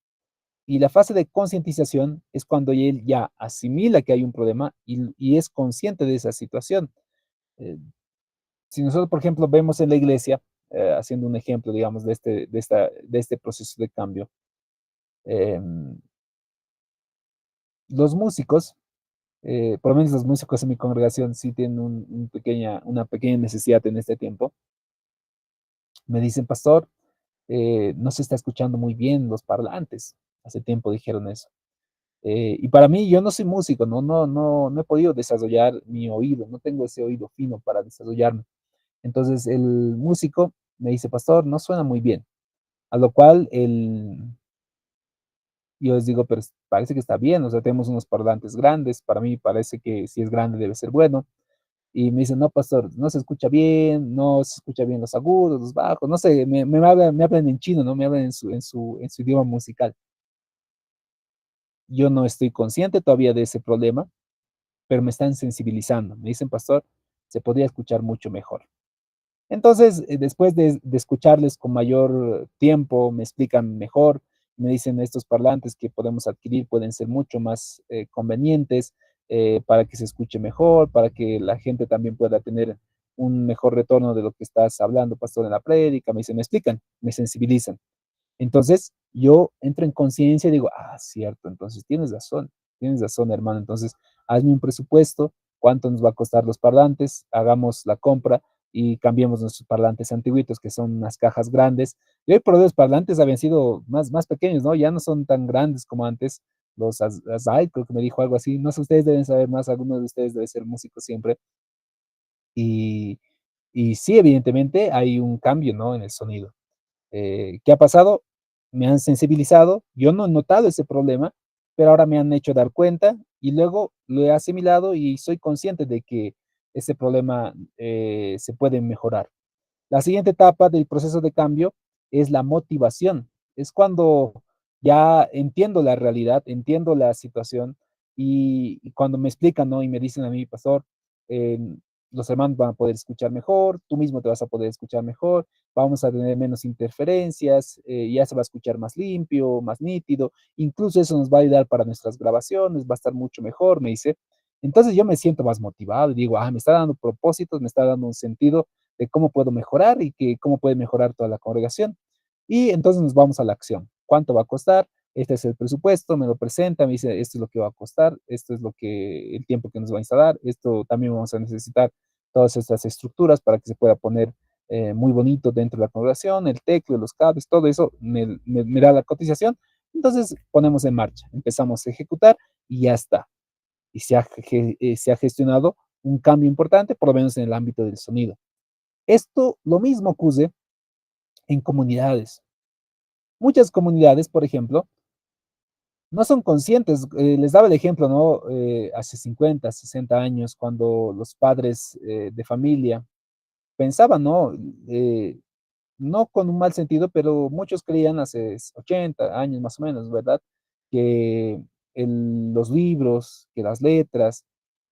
Y la fase de concientización es cuando él ya asimila que hay un problema y es consciente de esa situación. Eh, Si nosotros, por ejemplo, vemos en la iglesia, haciendo un ejemplo, digamos, de este proceso de cambio, em, los músicos, por lo menos los músicos en mi congregación sí tienen una pequeña necesidad en este tiempo. Me dicen, pastor, no se está escuchando muy bien los parlantes. Hace tiempo dijeron eso. Y para mí, yo no soy músico, no he podido desarrollar mi oído, no tengo ese oído fino para desarrollarme. Entonces el músico me dice, pastor, no suena muy bien. A lo cual yo les digo, pero parece que está bien, o sea, tenemos unos parlantes grandes, para mí parece que si es grande debe ser bueno. Y me dicen, no, pastor, no se escucha bien, no se escucha bien los agudos, los bajos, no sé, me hablan en chino, ¿no? Me hablan en su idioma musical. Yo no estoy consciente todavía de ese problema, pero me están sensibilizando. Me dicen, pastor, se podría escuchar mucho mejor. Entonces, después de escucharles con mayor tiempo, me explican mejor, me dicen estos parlantes que podemos adquirir pueden ser mucho más convenientes para que se escuche mejor, para que la gente también pueda tener un mejor retorno de lo que estás hablando, pastor, en la prédica. Me dicen, me explican, me sensibilizan. Entonces, yo entro en conciencia y digo, ah, cierto, entonces tienes razón, hermano. Entonces, hazme un presupuesto, cuánto nos va a costar los parlantes, hagamos la compra y cambiemos nuestros parlantes antiguitos, que son unas cajas grandes. Y hoy por hoy los parlantes habían sido más pequeños, ¿no? Ya no son tan grandes como antes. Los Azai, creo que me dijo algo así. No sé, ustedes deben saber más, algunos de ustedes deben ser músicos siempre. Y, y sí, evidentemente hay un cambio, ¿no? En el sonido. ¿Qué ha pasado? Me han sensibilizado, yo no he notado ese problema, pero ahora me han hecho dar cuenta y luego lo he asimilado y soy consciente de que ese problema se puede mejorar. La siguiente etapa del proceso de cambio es la motivación. Es cuando ya entiendo la realidad, entiendo la situación y cuando me explican, ¿no? Y me dicen a mí, pastor, eh, los hermanos van a poder escuchar mejor, tú mismo te vas a poder escuchar mejor, vamos a tener menos interferencias, ya se va a escuchar más limpio, más nítido, incluso eso nos va a ayudar para nuestras grabaciones, va a estar mucho mejor, me dice. Entonces yo me siento más motivado y digo, ah, me está dando propósitos, me está dando un sentido de cómo puedo mejorar y que cómo puede mejorar toda la congregación. Y entonces nos vamos a la acción. ¿Cuánto va a costar? Este es el presupuesto, me lo presenta, me dice, esto es lo que va a costar, esto es lo que, el tiempo que nos va a instalar, esto también vamos a necesitar todas estas estructuras para que se pueda poner muy bonito dentro de la congregación, el teclado, los cables, todo eso me da la cotización. Entonces ponemos en marcha, empezamos a ejecutar y ya está. Y se ha gestionado un cambio importante, por lo menos en el ámbito del sonido. Esto lo mismo ocurre en comunidades. Muchas comunidades, por ejemplo, no son conscientes. Les daba el ejemplo, ¿no? Hace 50, 60 años, cuando los padres de familia pensaban, ¿no? No con un mal sentido, pero muchos creían hace 80 años más o menos, ¿verdad? Que los libros, que las letras,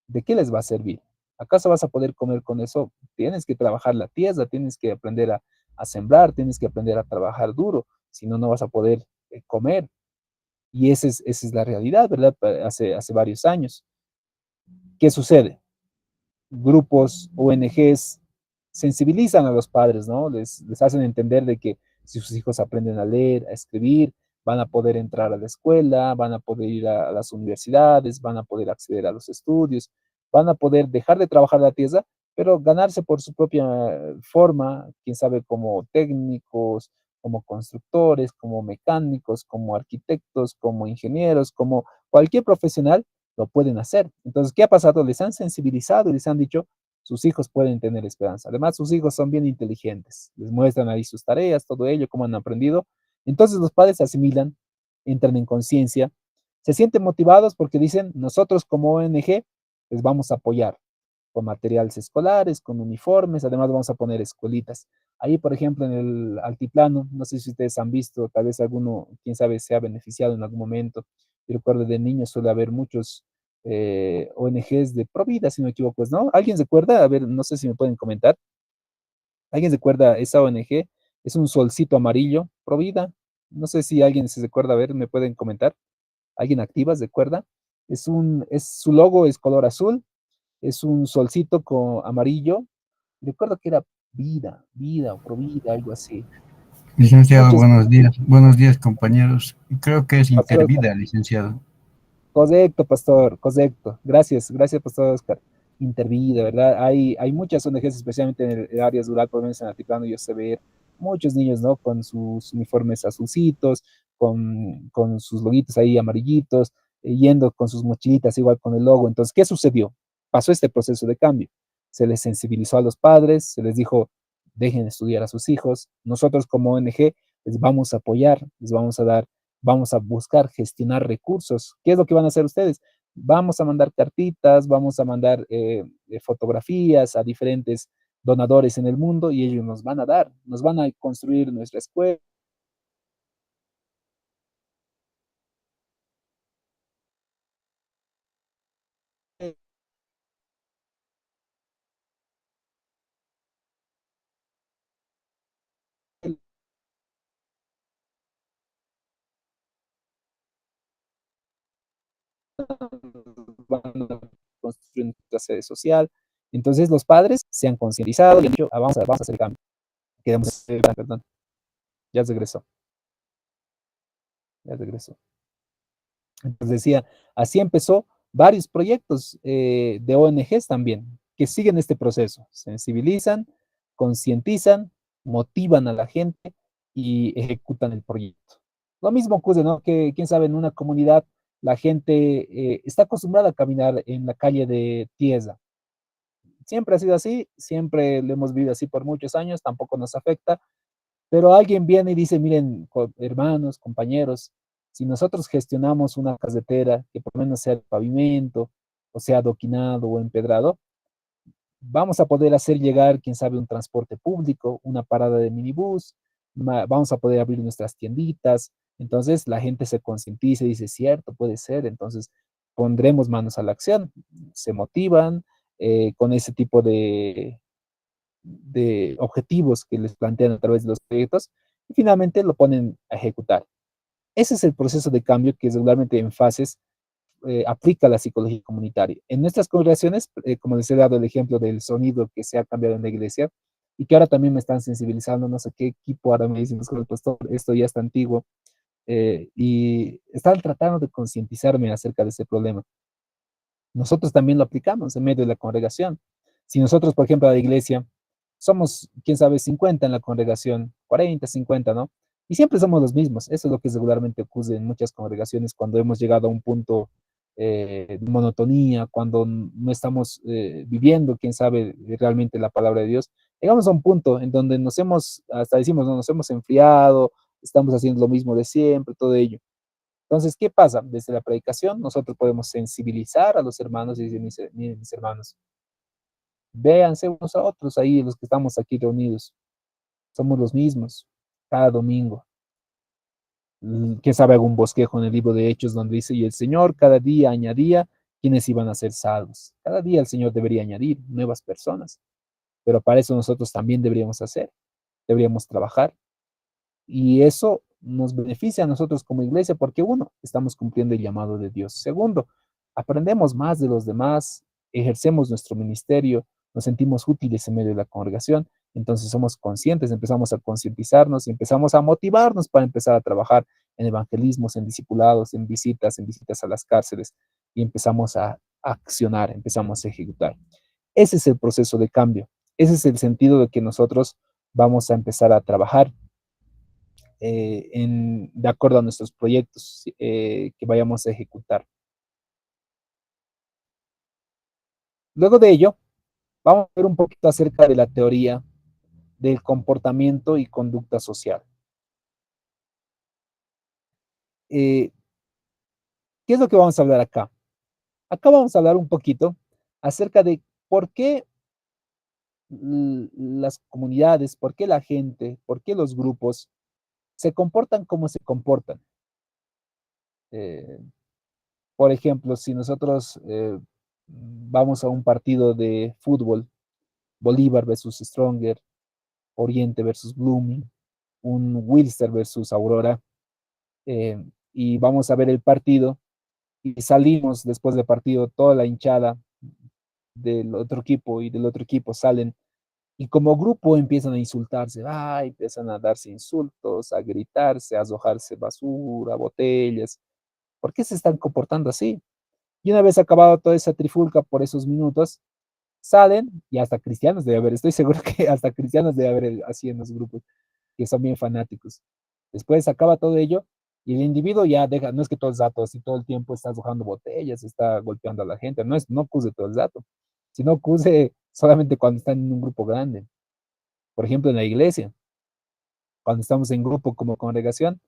¿de qué les va a servir? ¿Acaso vas a poder comer con eso? Tienes que trabajar la tierra, tienes que aprender a sembrar, tienes que aprender a trabajar duro, si no, no vas a poder comer. Y esa es la realidad, ¿verdad? Hace varios años. ¿Qué sucede? Grupos, ONGs, sensibilizan a los padres, ¿no? Les hacen entender de que si sus hijos aprenden a leer, a escribir, van a poder entrar a la escuela, van a poder ir a las universidades, van a poder acceder a los estudios, van a poder dejar de trabajar la tierra, pero ganarse por su propia forma, quién sabe, como técnicos, como constructores, como mecánicos, como arquitectos, como ingenieros, como cualquier profesional lo pueden hacer. Entonces, ¿qué ha pasado? Les han sensibilizado y les han dicho, sus hijos pueden tener esperanza. Además, sus hijos son bien inteligentes, les muestran ahí sus tareas, todo ello, cómo han aprendido. Entonces, los padres se asimilan, entran en conciencia, se sienten motivados porque dicen, nosotros como ONG les vamos a apoyar con materiales escolares, con uniformes, además vamos a poner escuelitas. Ahí, por ejemplo, en el altiplano, no sé si ustedes han visto, tal vez alguno, quién sabe, se ha beneficiado en algún momento. Yo recuerdo de niños suele haber muchos ONGs de Provida, si no me equivoco, ¿no? ¿Alguien se acuerda? A ver, no sé si me pueden comentar. ¿Alguien se acuerda esa ONG? Es un solcito amarillo, Provida. No sé si alguien se acuerda, a ver, me pueden comentar. ¿Alguien activa se acuerda? Su logo es color azul, es un solcito con amarillo recuerdo que era Vida o Provida, algo así. Licenciado, Muchos, buenos días. Buenos días, compañeros. Creo que es pastor Oscar. Intervida, licenciado. Correcto, pastor, correcto. Gracias, pastor Oscar. Intervida, ¿verdad? Hay muchas ONGs, especialmente en el área rural, por lo menos en Altiplano, yo sé ver muchos niños, ¿no? Con sus uniformes azulcitos, con sus loguitos ahí amarillitos, yendo con sus mochilitas igual con el logo. Entonces, ¿qué sucedió? Pasó este proceso de cambio. Se les sensibilizó a los padres, se les dijo, dejen estudiar a sus hijos. Nosotros como ONG les vamos a apoyar, les vamos a dar, vamos a buscar gestionar recursos. ¿Qué es lo que van a hacer ustedes? Vamos a mandar cartitas, vamos a mandar fotografías a diferentes donadores en el mundo y ellos nos van a dar, nos van a construir nuestra escuela, van a construir nuestra sede social. Entonces los padres se han concientizado y han dicho, vamos a hacer el cambio. Queremos, perdón, ya regresó, ya regresó. Entonces decía, así empezó varios proyectos de ONGs también, que siguen este proceso, sensibilizan, concientizan, motivan a la gente y ejecutan el proyecto. Lo mismo ocurre, ¿no? Que quién sabe, en una comunidad la gente está acostumbrada a caminar en la calle de tierra. Siempre ha sido así, siempre lo hemos vivido así por muchos años, tampoco nos afecta, pero alguien viene y dice, miren, hermanos, compañeros, si nosotros gestionamos una carretera que por lo menos sea de pavimento, o sea adoquinado o empedrado, vamos a poder hacer llegar, quién sabe, un transporte público, una parada de minibús, vamos a poder abrir nuestras tienditas. Entonces la gente se concientiza y dice, cierto, puede ser, entonces pondremos manos a la acción, se motivan con ese tipo de objetivos que les plantean a través de los proyectos y finalmente lo ponen a ejecutar. Ese es el proceso de cambio que regularmente en fases aplica la psicología comunitaria. En nuestras congregaciones, como les he dado el ejemplo del sonido que se ha cambiado en la iglesia y que ahora también me están sensibilizando, no sé qué equipo ahora me dicen, el pastor, esto ya está antiguo, y están tratando de concientizarme acerca de ese problema. Nosotros también lo aplicamos en medio de la congregación. Si nosotros, por ejemplo, a la iglesia, somos, quién sabe, 50 en la congregación, 40, 50, ¿no? Y siempre somos los mismos. Eso es lo que regularmente ocurre en muchas congregaciones cuando hemos llegado a un punto de monotonía, cuando no estamos viviendo, quién sabe, realmente la palabra de Dios. Llegamos a un punto en donde nos hemos, hasta decimos, no, nos hemos enfriado, estamos haciendo lo mismo de siempre, todo ello. Entonces, ¿qué pasa? Desde la predicación nosotros podemos sensibilizar a los hermanos y decir, miren, mis hermanos, véanse unos a otros ahí, los que estamos aquí reunidos. Somos los mismos, cada domingo. ¿Quién sabe algún bosquejo en el libro de Hechos donde dice, y el Señor cada día añadía quienes iban a ser salvos? Cada día el Señor debería añadir nuevas personas, pero para eso nosotros también deberíamos hacer, deberíamos trabajar. Y eso nos beneficia a nosotros como iglesia porque uno, estamos cumpliendo el llamado de Dios. Segundo, aprendemos más de los demás, ejercemos nuestro ministerio, nos sentimos útiles en medio de la congregación, entonces somos conscientes, empezamos a concientizarnos y empezamos a motivarnos para empezar a trabajar en evangelismos, en discipulados, en visitas a las cárceles y empezamos a accionar, empezamos a ejecutar. Ese es el proceso de cambio, ese es el sentido de que nosotros vamos a empezar a trabajar de acuerdo a nuestros proyectos que vayamos a ejecutar. Luego de ello, vamos a ver un poquito acerca de la teoría del comportamiento y conducta social. Eh, ¿Qué es lo que vamos a hablar acá? Acá vamos a hablar un poquito acerca de por qué las comunidades, por qué la gente, por qué los grupos se comportan como se comportan. Eh, por ejemplo, si nosotros vamos a un partido de fútbol, Bolívar versus Stronger, Oriente versus Blooming, un Wilster versus Aurora, y vamos a ver el partido y salimos después del partido, toda la hinchada del otro equipo y del otro equipo salen y como grupo empiezan a insultarse, empiezan a darse insultos, a gritarse, a arrojarse basura, botellas. ¿Por qué se están comportando así? Y una vez acabado toda esa trifulca por esos minutos, salen y hasta cristianos debe haber, estoy seguro que hasta cristianos debe haber así en los grupos, que son bien fanáticos. Después acaba todo ello y el individuo ya deja, no es que todo el rato, así todo el tiempo está arrojando botellas, está golpeando a la gente, no cuse todo el rato, sino cuse solamente cuando están en un grupo grande. Por ejemplo, en la iglesia, cuando estamos en grupo como congregación,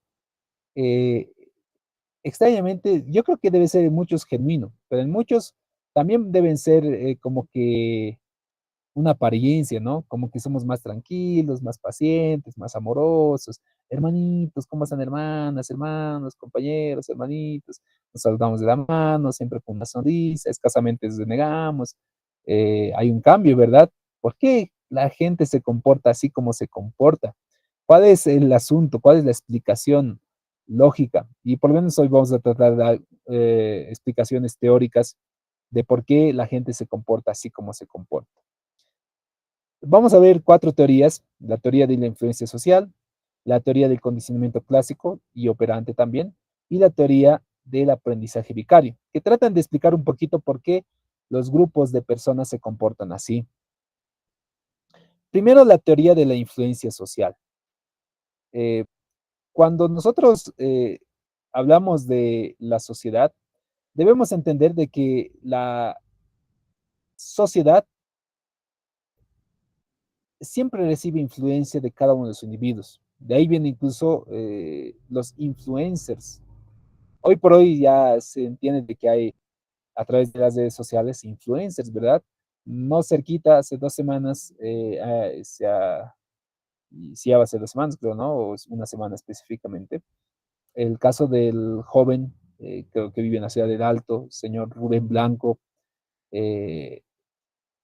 eh, extrañamente, yo creo que debe ser en muchos genuino, pero en muchos también deben ser como que una apariencia, ¿no? Como que somos más tranquilos, más pacientes, más amorosos. Hermanitos, ¿cómo están hermanas, hermanos, compañeros, hermanitos? Nos saludamos de la mano, siempre con una sonrisa, escasamente renegamos. Hay un cambio, ¿verdad? ¿Por qué la gente se comporta así como se comporta? ¿Cuál es el asunto? ¿Cuál es la explicación lógica? Y por lo menos hoy vamos a tratar de dar explicaciones teóricas de por qué la gente se comporta así como se comporta. Vamos a ver cuatro teorías: la teoría de la influencia social, la teoría del condicionamiento clásico y operante también, y la teoría del aprendizaje vicario, que tratan de explicar un poquito por qué los grupos de personas se comportan así. Primero, la teoría de la influencia social. Eh, Cuando nosotros hablamos de la sociedad, debemos entender de que la sociedad siempre recibe influencia de cada uno de los individuos. De ahí vienen incluso los influencers. Hoy por hoy ya se entiende de que hay a través de las redes sociales influencers, ¿verdad? No cerquita, hace 2 semanas, sí, ya va a ser 2 semanas, creo, ¿no? O es una semana específicamente. El caso del joven, creo que vive en la ciudad del Alto, señor Rubén Blanco, eh,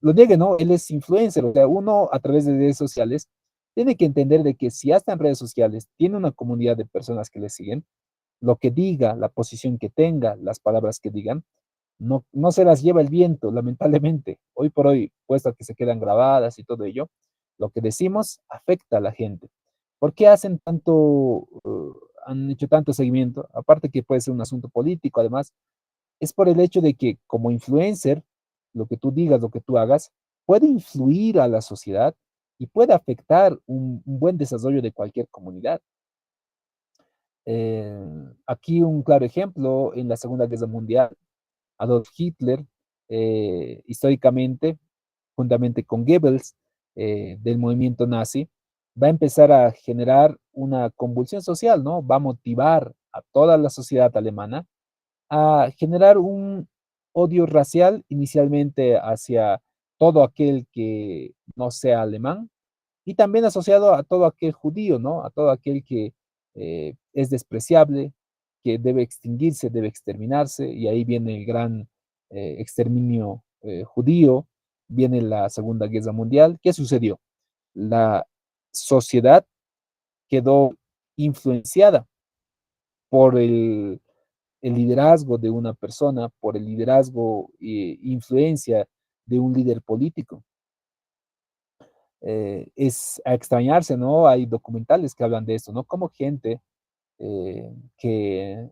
lo niegue, ¿no? Él es influencer, o sea, uno a través de redes sociales tiene que entender de que si ya está en redes sociales, tiene una comunidad de personas que le siguen, lo que diga, la posición que tenga, las palabras que digan, no se las lleva el viento, lamentablemente. Hoy por hoy, puesto a que se quedan grabadas y todo ello, lo que decimos afecta a la gente. ¿Por qué hacen han hecho tanto seguimiento? Aparte que puede ser un asunto político, además, es por el hecho de que como influencer, lo que tú digas, lo que tú hagas, puede influir a la sociedad y puede afectar un buen desarrollo de cualquier comunidad. Aquí un claro ejemplo, en la Segunda Guerra Mundial, Adolf Hitler, históricamente, juntamente con Goebbels, del movimiento nazi, va a empezar a generar una convulsión social, ¿no? Va a motivar a toda la sociedad alemana a generar un odio racial inicialmente hacia todo aquel que no sea alemán y también asociado a todo aquel judío, ¿no? A todo aquel que es despreciable, que debe extinguirse, debe exterminarse, y ahí viene el gran exterminio judío, viene la Segunda Guerra Mundial. ¿Qué sucedió? La sociedad quedó influenciada por el liderazgo de una persona, por el liderazgo e influencia de un líder político. Es a extrañarse, ¿no? Hay documentales que hablan de esto, ¿no? Como gente que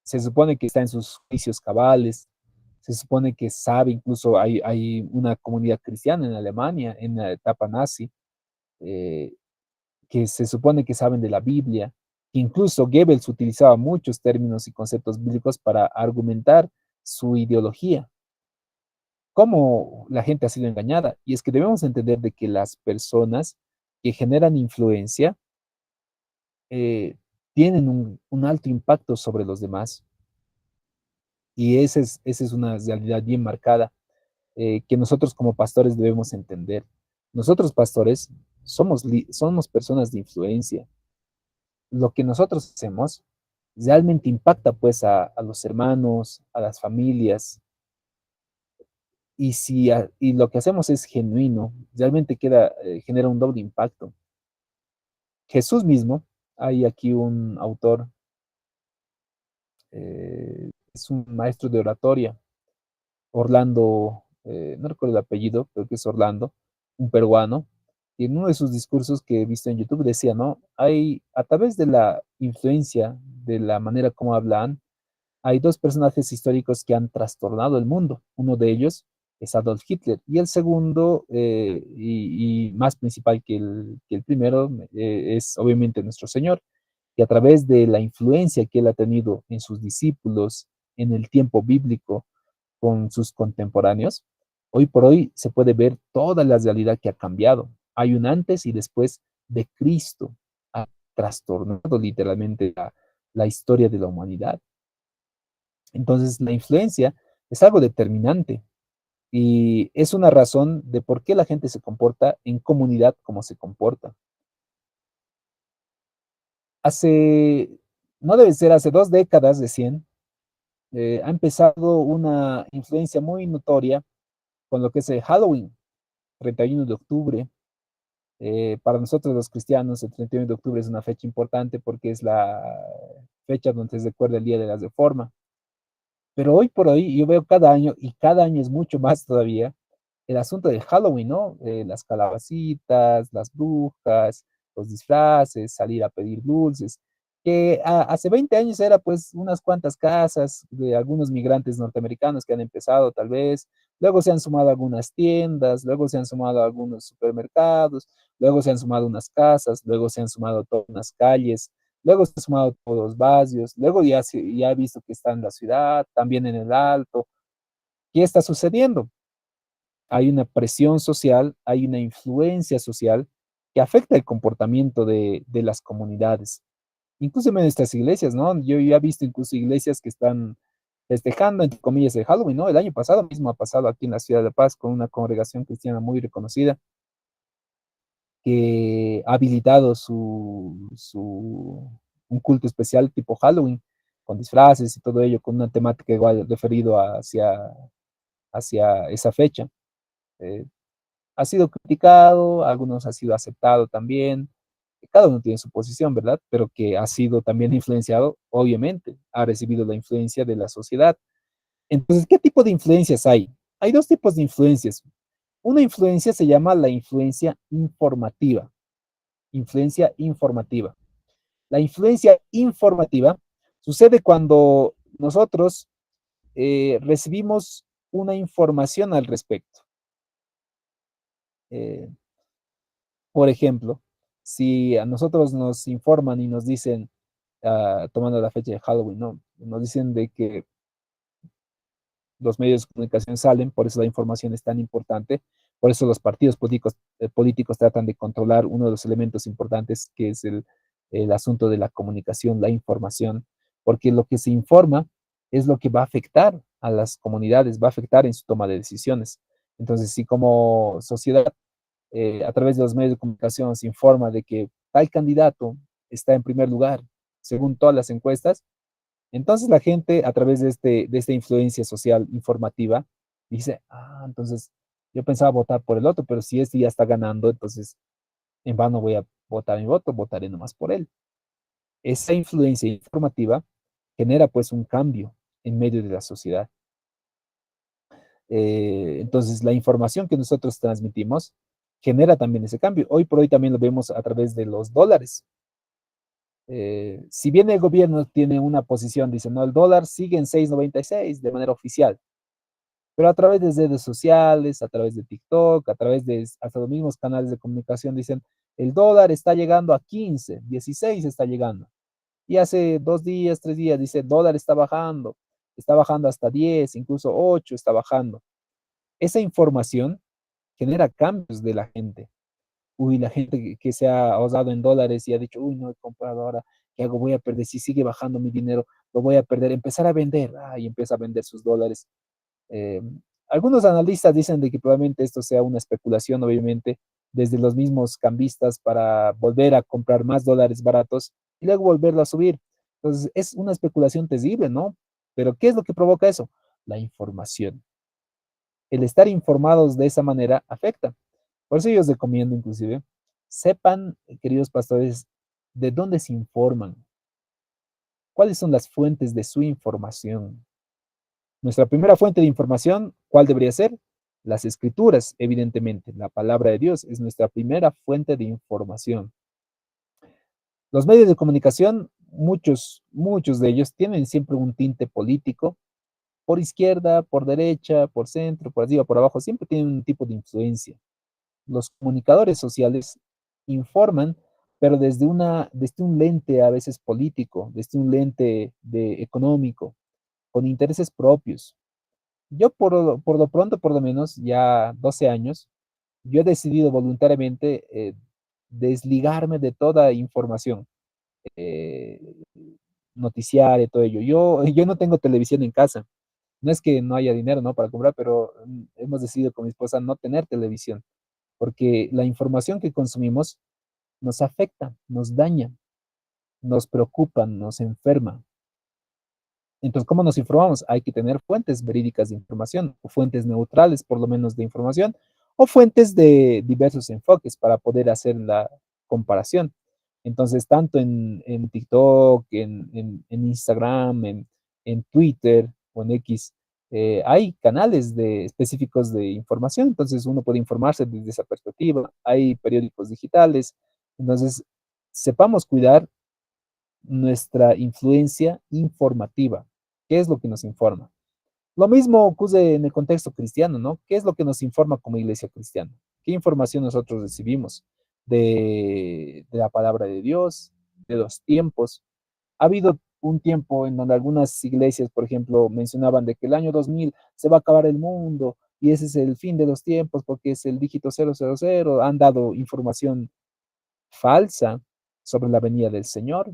se supone que está en sus juicios cabales, se supone que sabe, incluso hay una comunidad cristiana en Alemania en la etapa nazi, eh, que se supone que saben de la Biblia, que incluso Goebbels utilizaba muchos términos y conceptos bíblicos para argumentar su ideología. ¿Cómo la gente ha sido engañada? Y es que debemos entender de que las personas que generan influencia eh, tienen un alto impacto sobre los demás. Y esa es una realidad bien marcada que nosotros como pastores debemos entender. Nosotros pastores somos personas de influencia. Lo que nosotros hacemos realmente impacta pues a los hermanos, a las familias, y y lo que hacemos es genuino, realmente genera un doble impacto. Jesús mismo, hay aquí un autor, es un maestro de oratoria, Orlando, no recuerdo el apellido, creo que es Orlando. un peruano, y en uno de sus discursos que he visto en YouTube decía, ¿no? Hay, a través de la influencia, de la manera como hablan, hay dos personajes históricos que han trastornado el mundo. Uno de ellos es Adolf Hitler y el segundo, y más principal que el primero, es obviamente nuestro Señor, que a través de la influencia que él ha tenido en sus discípulos en el tiempo bíblico con sus contemporáneos, hoy por hoy se puede ver toda la realidad que ha cambiado. Hay un antes y después de Cristo. Ha trastornado literalmente la historia de la humanidad. Entonces, la influencia es algo determinante y es una razón de por qué la gente se comporta en comunidad como se comporta. Hace, no debe ser, hace 2 décadas recién, ha empezado una influencia muy notoria con lo que es el Halloween, 31 de octubre. Para nosotros los cristianos, el 31 de octubre es una fecha importante porque es la fecha donde se recuerda el Día de la Reforma. Pero hoy por hoy yo veo cada año, y cada año es mucho más todavía, el asunto del Halloween, ¿no? Las calabacitas, las brujas, los disfraces, salir a pedir dulces, que hace 20 años era pues unas cuantas casas de algunos migrantes norteamericanos que han empezado tal vez, luego se han sumado algunas tiendas, luego se han sumado algunos supermercados, luego se han sumado unas casas, luego se han sumado todas unas calles, luego se han sumado todos los barrios, luego ya he visto que está en la ciudad, también en el Alto. ¿Qué está sucediendo? Hay una presión social, hay una influencia social que afecta el comportamiento de las comunidades. Incluso en estas iglesias, ¿no? Yo ya he visto incluso iglesias que están festejando, entre comillas, el Halloween, ¿no? El año pasado mismo ha pasado aquí en la ciudad de Paz con una congregación cristiana muy reconocida que ha habilitado un culto especial tipo Halloween, con disfraces y todo ello, con una temática igual referido hacia esa fecha. Eh, ha sido criticado, algunos ha sido aceptado también. Cada uno tiene su posición, ¿verdad? Pero que ha sido también influenciado, obviamente, ha recibido la influencia de la sociedad. Entonces, ¿qué tipo de influencias hay? Hay dos tipos de influencias. Una influencia se llama la influencia informativa. Influencia informativa. La influencia informativa sucede cuando nosotros recibimos una información al respecto. Eh, Por ejemplo, si a nosotros nos informan y nos dicen, tomando la fecha de Halloween, ¿no? Nos dicen de que los medios de comunicación salen, por eso la información es tan importante, por eso los partidos políticos tratan de controlar uno de los elementos importantes que es el asunto de la comunicación, la información, porque lo que se informa es lo que va a afectar a las comunidades, va a afectar en su toma de decisiones. Entonces, si como sociedad a través de los medios de comunicación se informa de que tal candidato está en primer lugar, según todas las encuestas, entonces la gente a través de esta influencia social informativa dice, entonces yo pensaba votar por el otro, pero si este ya está ganando, entonces en vano voy a votar mi voto, votaré nomás por él. Esa influencia informativa genera pues un cambio en medio de la sociedad. Entonces la información que nosotros transmitimos genera también ese cambio. Hoy por hoy también lo vemos a través de los dólares. Si bien el gobierno tiene una posición, dice, no, el dólar sigue en 6,96 de manera oficial, pero a través de redes sociales, a través de TikTok, a través de hasta los mismos canales de comunicación, dicen, el dólar está llegando a 15, 16 está llegando. Y hace 2 días, 3 días, dice, el dólar está bajando hasta 10, incluso 8 está bajando. Esa información genera cambios de la gente. Uy, la gente que se ha ahorrado en dólares y ha dicho, uy, no he comprado ahora, ¿qué hago? Voy a perder, si sigue bajando mi dinero, lo voy a perder, empezar a vender, y empieza a vender sus dólares. Eh, Algunos analistas dicen de que probablemente esto sea una especulación, obviamente, desde los mismos cambistas para volver a comprar más dólares baratos y luego volverlo a subir. Entonces, es una especulación terrible, ¿no? Pero ¿qué es lo que provoca eso? La información. El estar informados de esa manera afecta. Por eso yo os recomiendo inclusive, sepan, queridos pastores, de dónde se informan, cuáles son las fuentes de su información. Nuestra primera fuente de información, ¿cuál debería ser? Las escrituras, evidentemente, la palabra de Dios es nuestra primera fuente de información. Los medios de comunicación, muchos de ellos tienen siempre un tinte político, por izquierda, por derecha, por centro, por arriba, por abajo, siempre tienen un tipo de influencia. Los comunicadores sociales informan, pero desde un lente a veces político, desde un lente económico, con intereses propios. Yo por lo pronto, por lo menos, ya 12 años, yo he decidido voluntariamente desligarme de toda información, eh, noticiaria, todo ello. Yo no tengo televisión en casa. No es que no haya dinero, ¿no? Para comprar, pero hemos decidido con mi esposa no tener televisión, porque la información que consumimos nos afecta, nos daña, nos preocupa, nos enferma. Entonces, ¿cómo nos informamos? Hay que tener fuentes verídicas de información, o fuentes neutrales, por lo menos, de información, o fuentes de diversos enfoques para poder hacer la comparación. Entonces, tanto en TikTok, en Instagram, en Twitter o en X, hay canales específicos de información, entonces uno puede informarse desde esa perspectiva. Hay periódicos digitales, entonces sepamos cuidar nuestra influencia informativa. ¿Qué es lo que nos informa? Lo mismo ocurre en el contexto cristiano, ¿no? ¿Qué es lo que nos informa como iglesia cristiana? ¿Qué información nosotros recibimos de la palabra de Dios, de los tiempos? Ha habido un tiempo en donde algunas iglesias, por ejemplo, mencionaban de que el año 2000 se va a acabar el mundo y ese es el fin de los tiempos porque es el dígito 000. Han dado información falsa sobre la venida del Señor.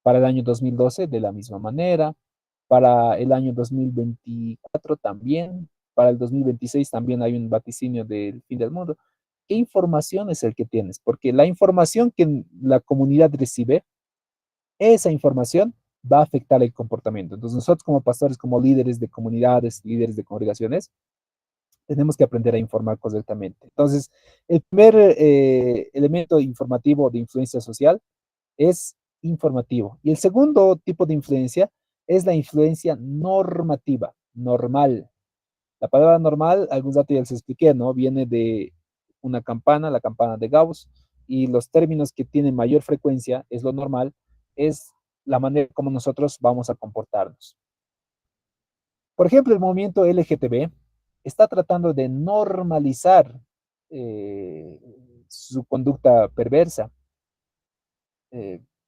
Para el año 2012 de la misma manera, para el año 2024 también, para el 2026 también hay un vaticinio del fin del mundo. ¿Qué información es el que tienes? Porque la información que la comunidad recibe, esa información va a afectar el comportamiento. Entonces nosotros como pastores, como líderes de comunidades, líderes de congregaciones, tenemos que aprender a informar correctamente. Entonces, el primer elemento informativo de influencia social es informativo. Y el segundo tipo de influencia es la influencia normativa, normal. La palabra normal, algún dato ya les expliqué, ¿no? Viene de una campana, la campana de Gauss, y los términos que tienen mayor frecuencia, es lo normal, es la manera como nosotros vamos a comportarnos. Por ejemplo, el movimiento LGTB está tratando de normalizar eh, su conducta perversa,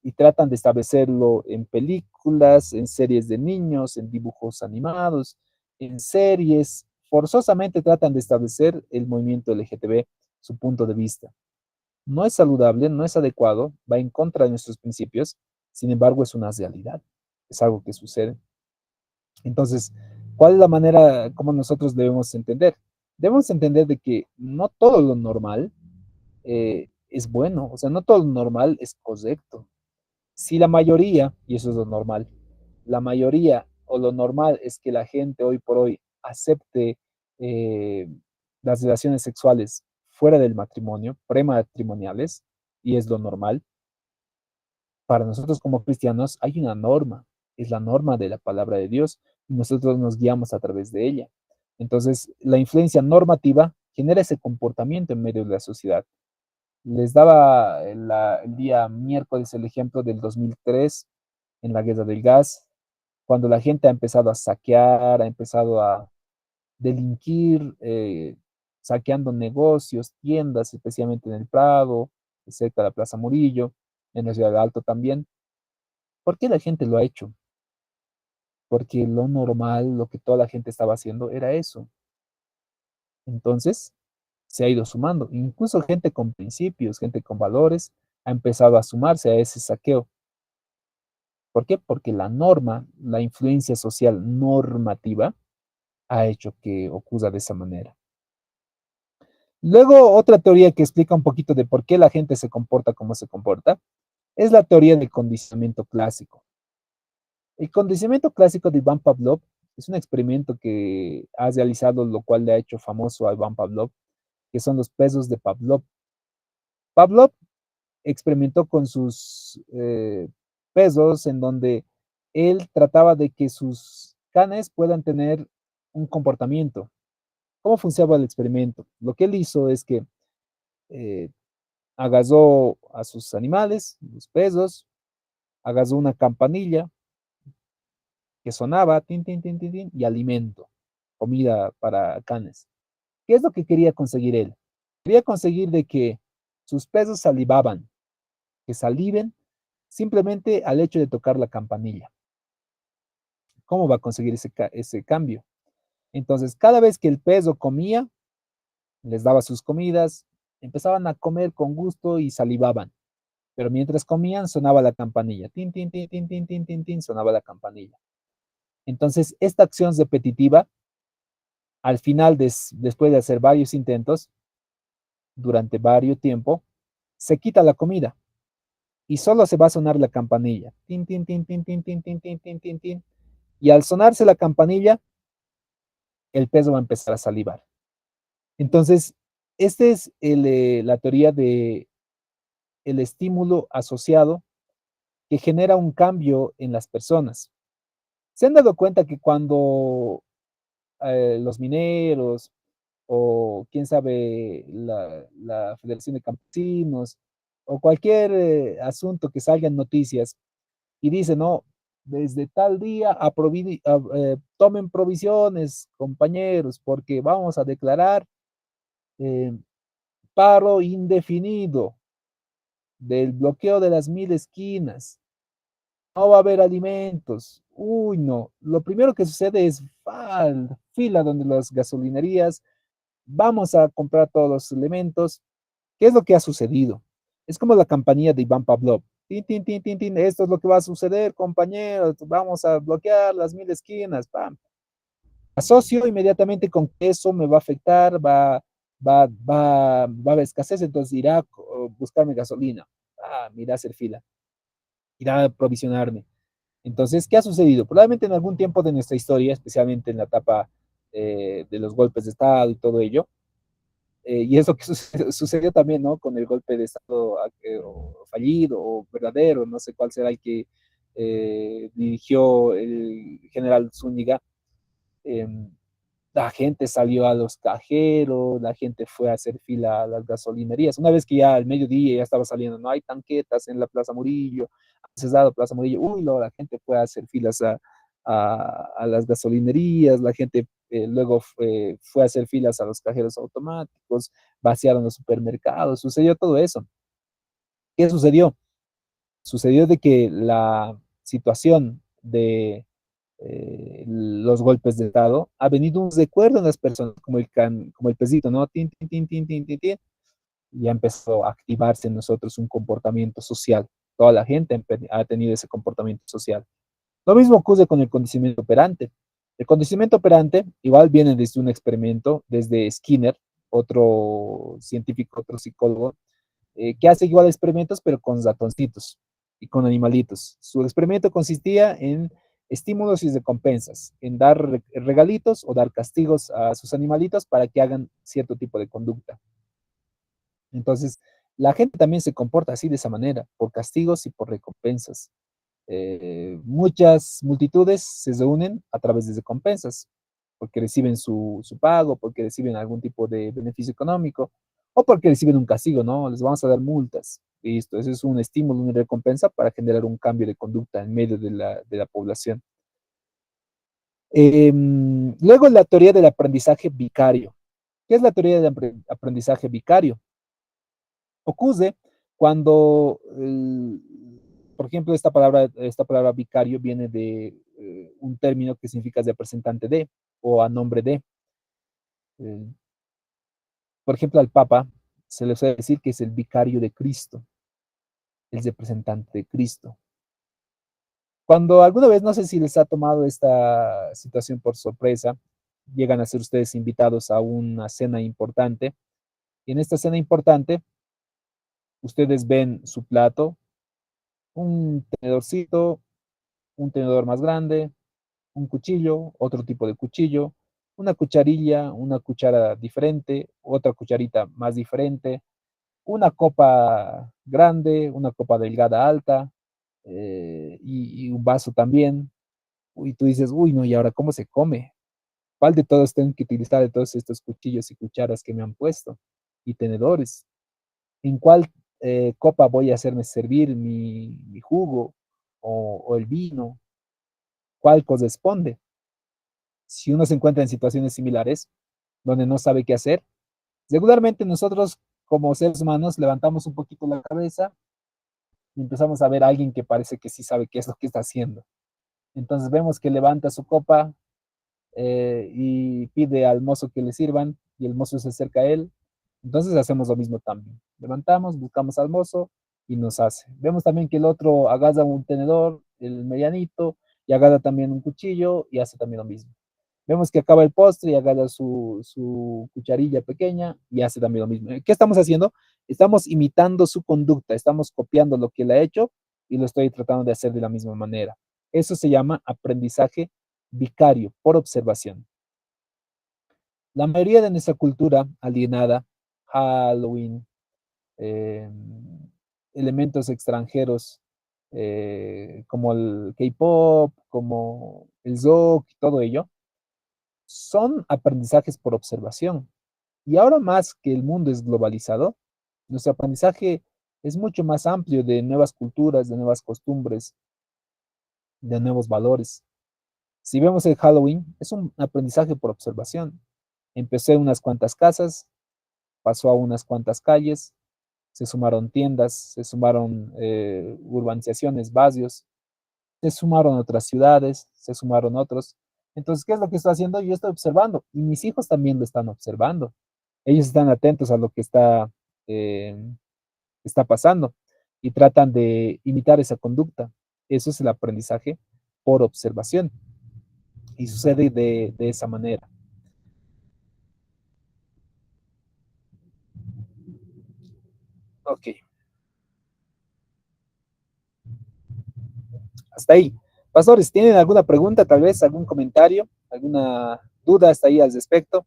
y tratan de establecerlo en películas, en series de niños, en dibujos animados, en series. Forzosamente tratan de establecer el movimiento LGTB, su punto de vista. No es saludable, no es adecuado, va en contra de nuestros principios, sin embargo es una realidad, es algo que sucede. Entonces, ¿cuál es la manera como nosotros debemos entender? Debemos entender de que no todo lo normal es bueno, o sea, no todo lo normal es correcto. Si la mayoría, y eso es lo normal, la mayoría o lo normal es que la gente hoy por hoy acepte eh, las relaciones sexuales fuera del matrimonio, prematrimoniales, y es lo normal, para nosotros como cristianos hay una norma, es la norma de la palabra de Dios, y nosotros nos guiamos a través de ella. Entonces, la influencia normativa genera ese comportamiento en medio de la sociedad. Les daba el día miércoles el ejemplo del 2003 en la guerra del gas, cuando la gente ha empezado a saquear, ha empezado a delinquir, saqueando negocios, tiendas, especialmente en el Prado, cerca de la Plaza Murillo, en la Ciudad de Alto también. ¿Por qué la gente lo ha hecho? Porque lo normal, lo que toda la gente estaba haciendo era eso. Entonces, se ha ido sumando. Incluso gente con principios, gente con valores, ha empezado a sumarse a ese saqueo. ¿Por qué? Porque la norma, la influencia social normativa, ha hecho que ocurra de esa manera. Luego, otra teoría que explica un poquito de por qué la gente se comporta como se comporta, es la teoría del condicionamiento clásico. El condicionamiento clásico de Iván Pavlov es un experimento que ha realizado, lo cual le ha hecho famoso a Iván Pavlov, que son los pesos de Pavlov. Pavlov experimentó con sus pesos en donde él trataba de que sus canes puedan tener un comportamiento. ¿Cómo funcionaba el experimento? Lo que él hizo es que eh, agarró a sus animales, los pesos, agarró una campanilla que sonaba, tin, tin, tin, tin, tin, y alimento, comida para canes. ¿Qué es lo que quería conseguir él? Quería conseguir de que sus pesos salivaban, que saliven simplemente al hecho de tocar la campanilla. ¿Cómo va a conseguir ese cambio? Entonces, cada vez que el peso comía, les daba sus comidas, empezaban a comer con gusto y salivaban. Pero mientras comían, sonaba la campanilla. Tin, tin, tin, tin, tin, tin, tin, tin, sonaba la campanilla. Entonces, esta acción repetitiva, al final, después de hacer varios intentos, durante varios tiempo, se quita la comida y solo se va a sonar la campanilla. Tin, tin, tin, tin, tin, tin, tin, tin, tin, tin, tin. Y al sonarse la campanilla, el peso va a empezar a salivar. Entonces, esta es la teoría de el estímulo asociado que genera un cambio en las personas. ¿Se han dado cuenta que cuando los mineros o quién sabe, la Federación de Campesinos o cualquier asunto que salga en noticias y dice, no, desde tal día tomen provisiones, compañeros, porque vamos a declarar eh, paro indefinido del bloqueo de las 1000 esquinas, no va a haber alimentos. Uy, no. Lo primero que sucede es fila donde las gasolinerías, vamos a comprar todos los elementos. ¿Qué es lo que ha sucedido? Es como la campanilla de Iván Pavlov. Tin, tin, tin, tin, tin, esto es lo que va a suceder, compañeros. Vamos a bloquear las 1000 esquinas. Pam. Asocio inmediatamente con que eso me va a afectar, va a haber escasez, entonces irá a buscarme gasolina. Mira, hacer fila, irá a provisionarme. Entonces, ¿qué ha sucedido? Probablemente en algún tiempo de nuestra historia, especialmente en la etapa de los golpes de Estado y todo ello, y es lo que sucedió también, ¿no? Con el golpe de Estado o fallido o verdadero, no sé cuál será el que dirigió el general Zúñiga. Eh, la gente salió a los cajeros, la gente fue a hacer fila a las gasolinerías. Una vez que ya al mediodía ya estaba saliendo, no hay tanquetas en la Plaza Murillo, ha cesado Plaza Murillo, uy, no, la gente fue a hacer filas a las gasolinerías, la gente luego fue a hacer filas a los cajeros automáticos, vaciaron los supermercados, sucedió todo eso. ¿Qué sucedió? Sucedió de que la situación de los golpes de Estado, ha venido un recuerdo en las personas, como el pesito, ¿no? Tin, tin, tin, tin, tin, tin, tin, y ha empezado a activarse en nosotros un comportamiento social. Toda la gente ha tenido ese comportamiento social. Lo mismo ocurre con el condicionamiento operante. El condicionamiento operante igual viene desde un experimento, desde Skinner, otro científico, otro psicólogo, que hace igual experimentos, pero con ratoncitos y con animalitos. Su experimento consistía en estímulos y recompensas, en dar regalitos o dar castigos a sus animalitos para que hagan cierto tipo de conducta. Entonces, la gente también se comporta así de esa manera, por castigos y por recompensas. Muchas multitudes se reúnen a través de recompensas, porque reciben su pago, porque reciben algún tipo de beneficio económico, o porque reciben un castigo, ¿no? Les vamos a dar multas. Listo, eso es un estímulo, una recompensa para generar un cambio de conducta en medio de la población. Luego la teoría del aprendizaje vicario. ¿Qué es la teoría del aprendizaje vicario? Ocurre cuando, por ejemplo, esta palabra vicario viene de un término que significa representante de o a nombre de. Eh, por ejemplo, al Papa se le suele decir que es el vicario de Cristo, el representante de Cristo. Cuando alguna vez, no sé si les ha tomado esta situación por sorpresa, llegan a ser ustedes invitados a una cena importante, y en esta cena importante, ustedes ven su plato, un tenedorcito, un tenedor más grande, un cuchillo, otro tipo de cuchillo, una cucharilla, una cuchara diferente, otra cucharita más diferente, una copa grande, una copa delgada alta, y un vaso también. Y tú dices, uy, no, ¿y ahora cómo se come? ¿Cuál de todos tengo que utilizar de todos estos cuchillos y cucharas que me han puesto? Y tenedores. ¿En cuál copa voy a hacerme servir mi jugo o el vino? ¿Cuál corresponde? Si uno se encuentra en situaciones similares, donde no sabe qué hacer, regularmente nosotros como seres humanos levantamos un poquito la cabeza y empezamos a ver a alguien que parece que sí sabe qué es lo que está haciendo. Entonces vemos que levanta su copa y pide al mozo que le sirvan y el mozo se acerca a él. Entonces hacemos lo mismo también. Levantamos, buscamos al mozo y nos hace. Vemos también que el otro agarra un tenedor, el medianito, y agarra también un cuchillo y hace también lo mismo. Vemos que acaba el postre y agarra su cucharilla pequeña y hace también lo mismo. ¿Qué estamos haciendo? Estamos imitando su conducta, estamos copiando lo que él ha hecho y lo estoy tratando de hacer de la misma manera. Eso se llama aprendizaje vicario por observación. La mayoría de nuestra cultura alienada, Halloween, eh, elementos extranjeros como el K-pop, como el rock, todo ello, son aprendizajes por observación. Y ahora más que el mundo es globalizado, nuestro aprendizaje es mucho más amplio de nuevas culturas, de nuevas costumbres, de nuevos valores. Si vemos el Halloween, es un aprendizaje por observación. Empecé en unas cuantas casas, pasó a unas cuantas calles, se sumaron tiendas, se sumaron urbanizaciones, barrios, se sumaron otras ciudades, se sumaron otros. Entonces, ¿qué es lo que estoy haciendo? Yo estoy observando y mis hijos también lo están observando. Ellos están atentos a lo que eh, está pasando y tratan de imitar esa conducta. Eso es el aprendizaje por observación y sucede de esa manera. Ok, hasta ahí. Pastores, ¿tienen alguna pregunta, tal vez algún comentario, alguna duda hasta ahí al respecto?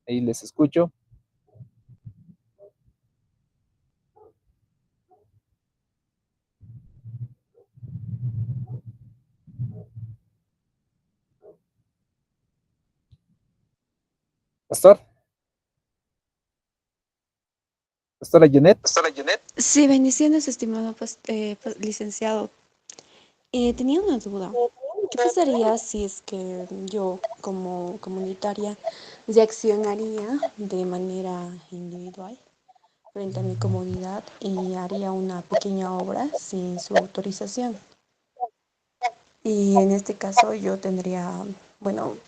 Ahí les escucho. Pastor, pastora Janet. Pastora Janet. Sí, bendiciones, estimado licenciado. Tenía una duda. ¿Qué pasaría si es que yo, como comunitaria, reaccionaría de manera individual frente a mi comunidad y haría una pequeña obra sin su autorización? Y en este caso yo tendría, bueno,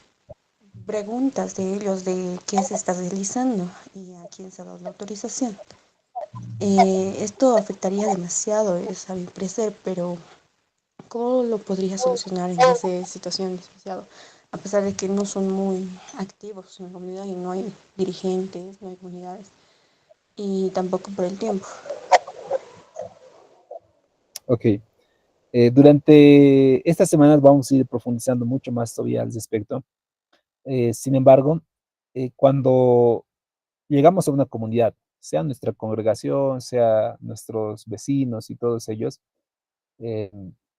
preguntas de ellos de qué se está realizando y a quién se ha dado la autorización. Esto afectaría demasiado, es a mi parecer, pero ¿cómo lo podría solucionar en esa situación especial? A pesar de que no son muy activos en la comunidad y no hay dirigentes, no hay comunidades, y tampoco por el tiempo. Ok. Durante estas semanas vamos a ir profundizando mucho más todavía al respecto. Sin embargo, cuando llegamos a una comunidad, sea nuestra congregación, sea nuestros vecinos y todos ellos, eh,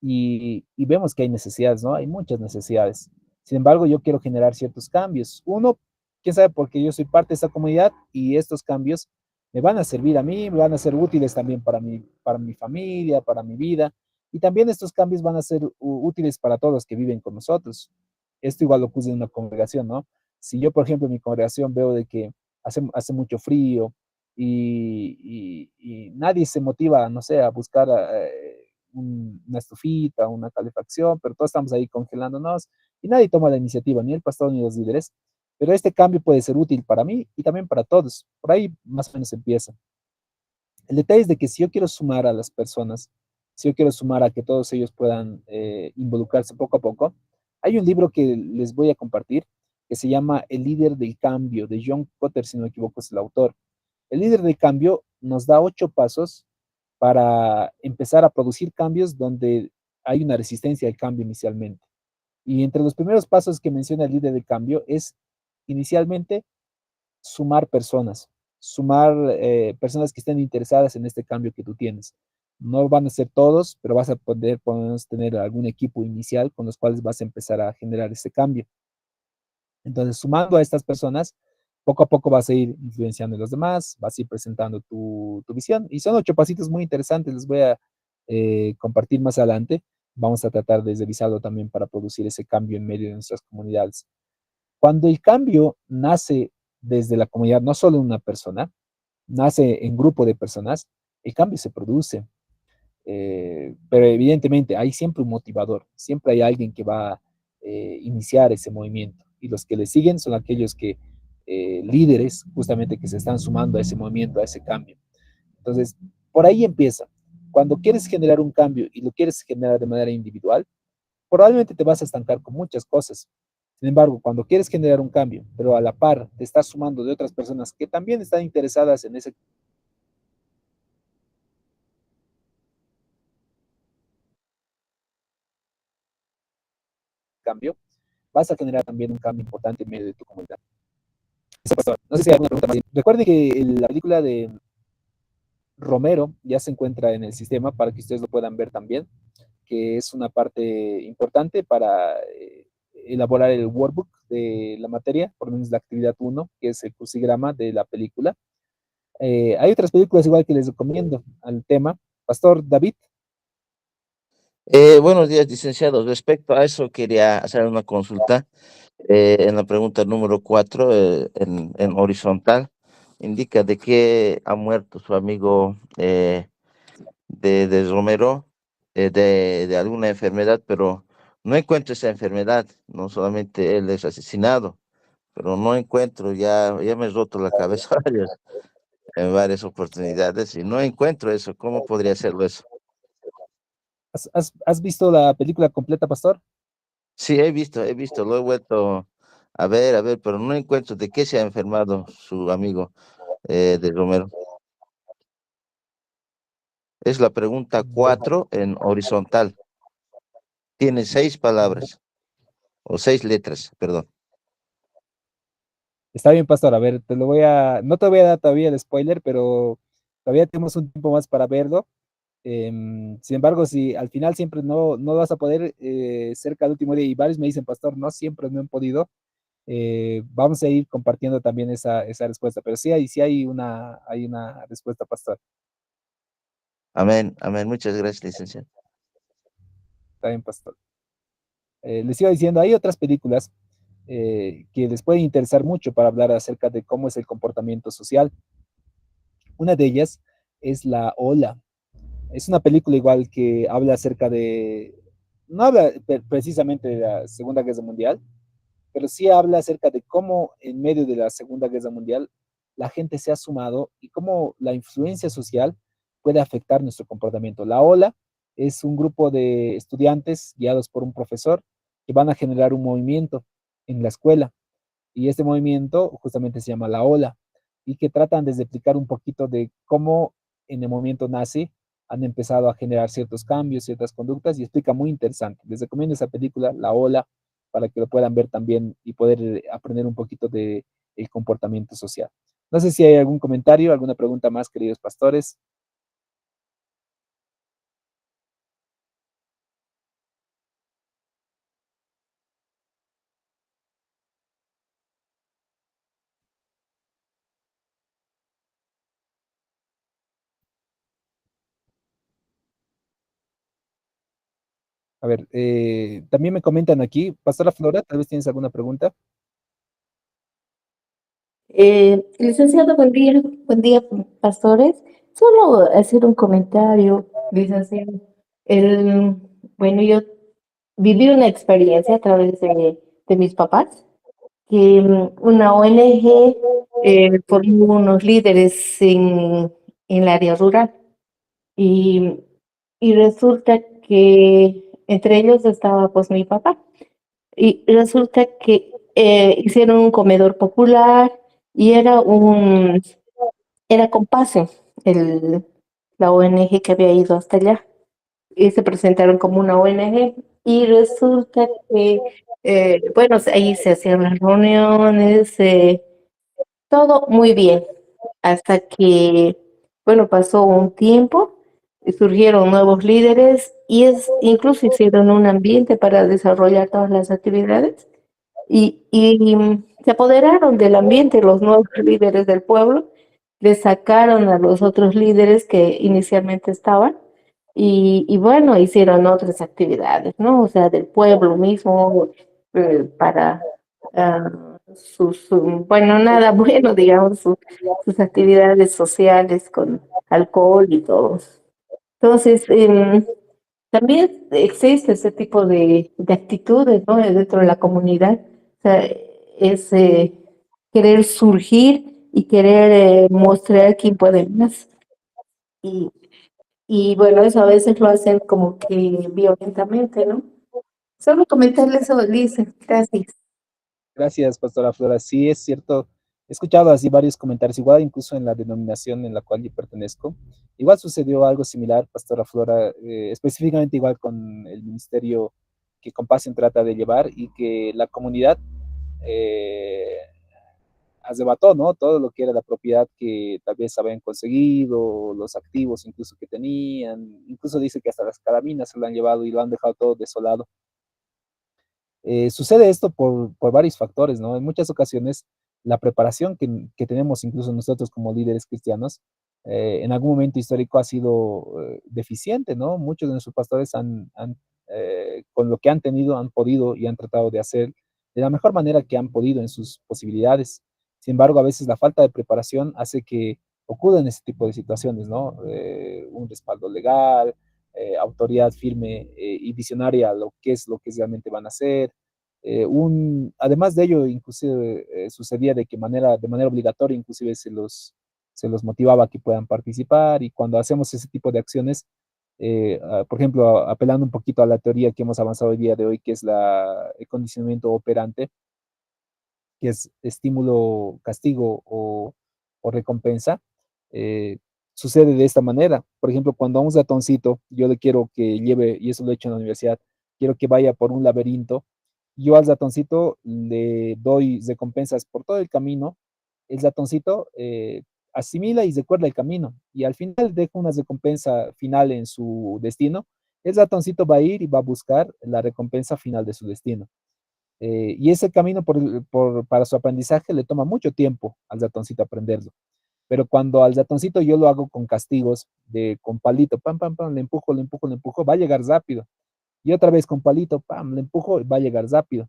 y vemos que hay necesidades, ¿no? Hay muchas necesidades. Sin embargo, yo quiero generar ciertos cambios. Uno, quién sabe, porque yo soy parte de esta comunidad y estos cambios me van a servir a mí, me van a ser útiles también para mi familia, para mi vida. Y también estos cambios van a ser útiles para todos los que viven con nosotros. Esto igual ocurre en una congregación, ¿no? Si yo, por ejemplo, en mi congregación veo de que hace mucho frío y nadie se motiva, no sé, a buscar una estufita, una calefacción, pero todos estamos ahí congelándonos y nadie toma la iniciativa, ni el pastor ni los líderes. Pero este cambio puede ser útil para mí y también para todos. Por ahí más o menos empieza. El detalle es de que si yo quiero sumar a las personas, si yo quiero sumar a que todos ellos puedan involucrarse poco a poco, hay un libro que les voy a compartir que se llama El líder del cambio, de John Potter, si no me equivoco, es el autor. El líder del cambio nos da 8 pasos para empezar a producir cambios donde hay una resistencia al cambio inicialmente. Y entre los primeros pasos que menciona el líder de cambio es inicialmente sumar personas, sumar personas que estén interesadas en este cambio que tú tienes. No van a ser todos, pero vas a poder tener algún equipo inicial con los cuales vas a empezar a generar ese cambio. Entonces, sumando a estas personas, poco a poco vas a ir influenciando a los demás, vas a ir presentando tu visión. Y son 8 pasitos muy interesantes, les voy a compartir más adelante. Vamos a tratar de revisarlo también para producir ese cambio en medio de nuestras comunidades. Cuando el cambio nace desde la comunidad, no solo una persona, nace en grupo de personas, el cambio se produce. Pero evidentemente hay siempre un motivador, siempre hay alguien que va a iniciar ese movimiento y los que le siguen son aquellos que, líderes justamente que se están sumando a ese movimiento, a ese cambio. Entonces, por ahí empieza. Cuando quieres generar un cambio y lo quieres generar de manera individual, probablemente te vas a estancar con muchas cosas. Sin embargo, cuando quieres generar un cambio, pero a la par te estás sumando de otras personas que también están interesadas en ese cambio, vas a generar también un cambio importante en medio de tu comunidad. No sé si hay alguna pregunta más. Recuerden que la película de Romero ya se encuentra en el sistema para que ustedes lo puedan ver también, que es una parte importante para elaborar el workbook de la materia, por lo menos la actividad 1, que es el crucigrama de la película. Hay otras películas igual que les recomiendo al tema. Pastor David. Buenos días, licenciado. Respecto a eso, quería hacer una consulta. En la pregunta número 4, en horizontal, indica de que ha muerto su amigo de Romero de alguna enfermedad, pero no encuentro esa enfermedad. No solamente él es asesinado, pero no encuentro, ya me he roto la cabeza en varias oportunidades y no encuentro eso. ¿Cómo podría hacerlo eso? ¿Has visto la película completa, Pastor? Sí, he visto, lo he vuelto a ver, pero no encuentro de qué se ha enfermado su amigo de Romero. Es la pregunta 4 en horizontal. Tiene 6 palabras, o 6 letras, perdón. Está bien, Pastor. A ver, no te voy a dar todavía el spoiler, pero todavía tenemos un tiempo más para verlo. Sin embargo, si al final siempre no vas a poder, cerca del último día, y varios me dicen, Pastor, no siempre no han podido, vamos a ir compartiendo también esa respuesta. Pero sí hay una respuesta, Pastor. Amén, amén. Muchas gracias, licenciado. Está bien, Pastor. Les iba diciendo, hay otras películas que les pueden interesar mucho para hablar acerca de cómo es el comportamiento social. Una de ellas es La Ola. Es una película igual que habla acerca de, no habla precisamente de la Segunda Guerra Mundial, pero sí habla acerca de cómo en medio de la Segunda Guerra Mundial la gente se ha sumado y cómo la influencia social puede afectar nuestro comportamiento. La Ola es un grupo de estudiantes guiados por un profesor que van a generar un movimiento en la escuela y este movimiento justamente se llama La Ola y que tratan de explicar un poquito de cómo en el movimiento nazi han empezado a generar ciertos cambios, ciertas conductas y explica muy interesante. Les recomiendo esa película, La Ola, para que lo puedan ver también y poder aprender un poquito de el comportamiento social. No sé si hay algún comentario, alguna pregunta más, queridos pastores. A ver, también me comentan aquí, Pastora Flora, tal vez tienes alguna pregunta. Licenciado, buen día, pastores. Solo hacer un comentario, licenciado. El, bueno, yo viví una experiencia a través de mis papás, que una ONG formó unos líderes en el área rural y, y resulta que entre ellos estaba pues mi papá. Y resulta que hicieron un comedor popular y era con Pase, la ONG que había ido hasta allá. Y se presentaron como una ONG y resulta que, bueno, ahí se hacían las reuniones, todo muy bien, hasta que, bueno, pasó un tiempo, y surgieron nuevos líderes y incluso hicieron un ambiente para desarrollar todas las actividades se apoderaron del ambiente los nuevos líderes del pueblo, les sacaron a los otros líderes que inicialmente estaban y bueno, hicieron otras actividades, ¿no? O sea, del pueblo mismo, para bueno, nada bueno, digamos, sus actividades sociales con alcohol y todo. Entonces, también existe ese tipo de actitudes, ¿no? Dentro de la comunidad. O sea, es querer surgir y querer mostrar quién puede más. Y, y bueno, eso a veces lo hacen como que violentamente, ¿no? Solo comentarle eso, Liz. Gracias. Gracias, Pastora Flora. Sí, es cierto. He escuchado así varios comentarios, igual incluso en la denominación en la cual yo pertenezco. Igual sucedió algo similar, Pastora Flora, específicamente igual con el ministerio que Compasión trata de llevar y que la comunidad eh, arrebató, ¿no? Todo lo que era la propiedad que tal vez habían conseguido, los activos incluso que tenían, incluso dice que hasta las carabinas se lo han llevado y lo han dejado todo desolado. Sucede esto por varios factores, ¿no? En muchas ocasiones la preparación que tenemos incluso nosotros como líderes cristianos, en algún momento histórico ha sido deficiente, ¿no? Muchos de nuestros pastores con lo que han tenido, han podido y han tratado de hacer de la mejor manera que han podido en sus posibilidades. Sin embargo, a veces la falta de preparación hace que ocurran ese tipo de situaciones, ¿no? Un respaldo legal, autoridad firme y visionaria a lo que es realmente van a hacer. Además de ello, inclusive sucedía de que de manera obligatoria, inclusive se los motivaba a que puedan participar y cuando hacemos ese tipo de acciones, por ejemplo, apelando un poquito a la teoría que hemos avanzado el día de hoy, que es el condicionamiento operante, que es estímulo, castigo o recompensa, eh, sucede de esta manera. Por ejemplo, cuando a un ratoncito yo le quiero que lleve, y eso lo he hecho en la universidad, quiero que vaya por un laberinto, yo al ratoncito le doy recompensas por todo el camino, el ratoncito asimila y recuerda el camino, y al final deja una recompensa final en su destino, el ratoncito va a ir y va a buscar la recompensa final de su destino. Y ese camino para su aprendizaje le toma mucho tiempo al ratoncito aprenderlo. Pero cuando al ratoncito yo lo hago con castigos, con palito, pam, pam, pam, le empujo, le empujo, le empujo, va a llegar rápido. Y otra vez con palito, pam, le empujo, va a llegar rápido.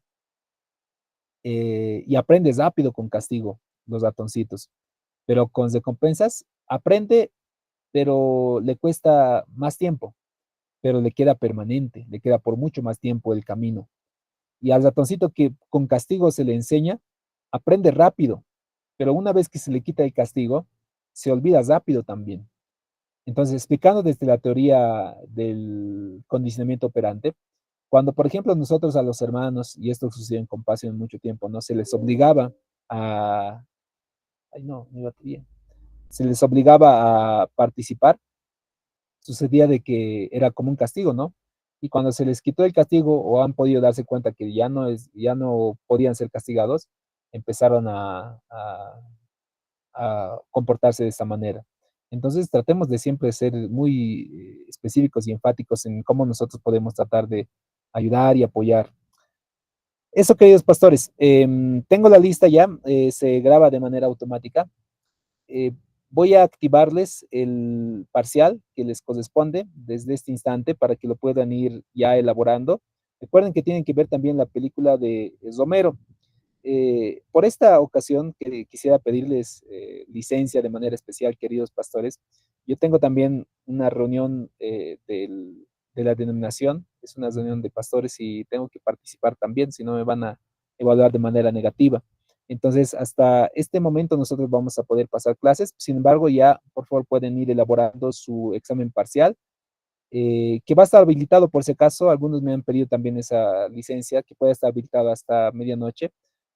Y aprende rápido con castigo los ratoncitos. Pero con recompensas, aprende, pero le cuesta más tiempo, pero le queda permanente, le queda por mucho más tiempo el camino. Y al ratoncito que con castigo se le enseña, aprende rápido, pero una vez que se le quita el castigo, se olvida rápido también. Entonces, explicando desde la teoría del condicionamiento operante, cuando, por ejemplo, nosotros a los hermanos, y esto sucedió en Compasión mucho tiempo, ¿no? Se les obligaba a, ay no, mi batería, se les obligaba a participar, sucedía de que era como un castigo, ¿no? Y cuando se les quitó el castigo o han podido darse cuenta que ya no podían ser castigados, empezaron a comportarse de esta manera. Entonces, tratemos de siempre ser muy específicos y enfáticos en cómo nosotros podemos tratar de ayudar y apoyar. Eso, queridos pastores, tengo la lista ya, se graba de manera automática. eh, Voy a activarles el parcial que les corresponde desde este instante para que lo puedan ir ya elaborando. Recuerden que tienen que ver también la película de Romero. Por esta ocasión quisiera pedirles licencia de manera especial, queridos pastores. Yo tengo también una reunión de la denominación, es una reunión de pastores y tengo que participar también, si no me van a evaluar de manera negativa. Entonces, hasta este momento nosotros vamos a poder pasar clases. Sin embargo, ya por favor pueden ir elaborando su examen parcial, que va a estar habilitado por si acaso. Algunos me han pedido también esa licencia, que puede estar habilitada hasta medianoche.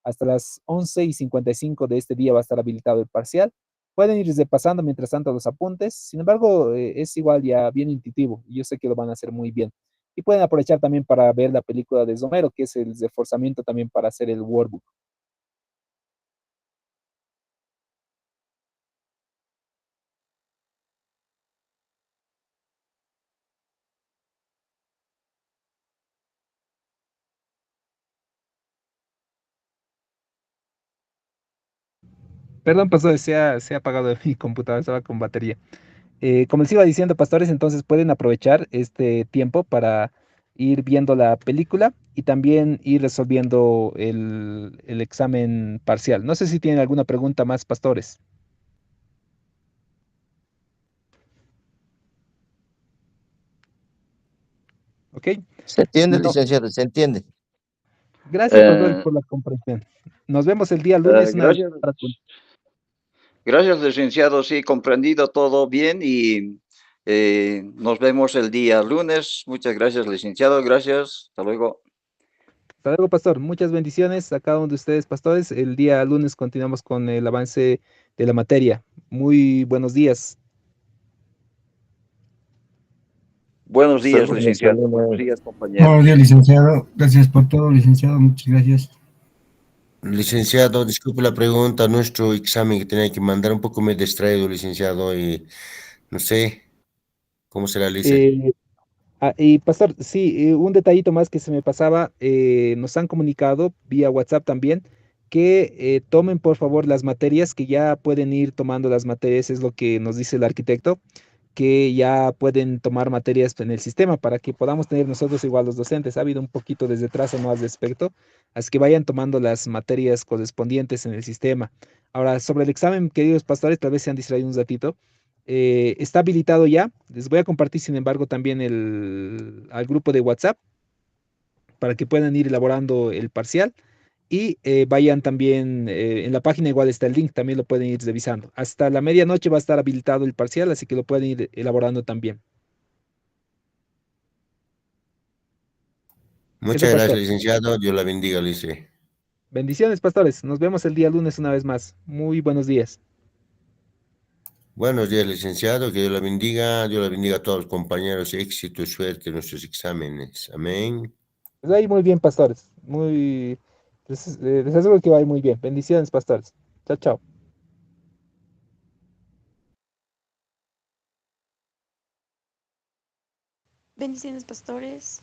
Hasta las 11:55 de este día va a estar habilitado el parcial. Pueden ir repasando mientras tanto los apuntes. Sin embargo, es igual ya bien intuitivo y yo sé que lo van a hacer muy bien. Y pueden aprovechar también para ver la película de Romero, que es el reforzamiento también para hacer el workbook. Perdón, pastor, se ha apagado mi computadora, estaba con batería. Como les iba diciendo, pastores, entonces pueden aprovechar este tiempo para ir viendo la película y también ir resolviendo el examen parcial. No sé si tienen alguna pregunta más, pastores. ¿Ok? ¿Se entiende, Si no, licenciado? ¿Se entiende? gracias, pastores, Eh, por la comprensión. Nos vemos el día lunes una vez gracias, para... gracias, licenciado. Sí, comprendido todo bien y nos vemos el día lunes. Muchas gracias, licenciado. Gracias. Hasta luego. Hasta luego, pastor. Muchas bendiciones a cada uno de ustedes, pastores. El día lunes continuamos con el avance de la materia. Muy buenos días. Buenos Hasta días, luego, hasta licenciado. Buenos luego. días, Buenos días, compañeros. licenciado. Gracias por todo, licenciado. Muchas gracias. Licenciado, disculpe la pregunta, nuestro examen que tenía que mandar un poco me he distraído, licenciado, y no sé cómo será, lice. Eh, y pastor, sí, un detallito más que se me pasaba, nos han comunicado vía WhatsApp también que tomen por favor las materias, que ya pueden ir tomando las materias, es lo que nos dice el arquitecto, que ya pueden tomar materias en el sistema para que podamos tener nosotros igual los docentes. Ha habido un poquito de retraso más de aspecto, así que vayan tomando las materias correspondientes en el sistema. Ahora, sobre el examen, queridos pastores, tal vez se han distraído un ratito. Está habilitado ya. Les voy a compartir, sin embargo, también al grupo de WhatsApp para que puedan ir elaborando el parcial y vayan también en la página, igual está el link, también lo pueden ir revisando. Hasta la medianoche va a estar habilitado el parcial, así que lo pueden ir elaborando también. Eso, Muchas gracias, pastor. licenciado, Dios la bendiga, lice. Bendiciones, pastores. Nos vemos el día lunes una vez más. Muy buenos días. Buenos días, licenciado, que Dios la bendiga a todos los compañeros, éxito y suerte en nuestros exámenes. Amén. Les va a ir muy bien, pastores. Les aseguro que va a ir muy bien. Bendiciones, pastores. Chao, chao. Bendiciones, pastores.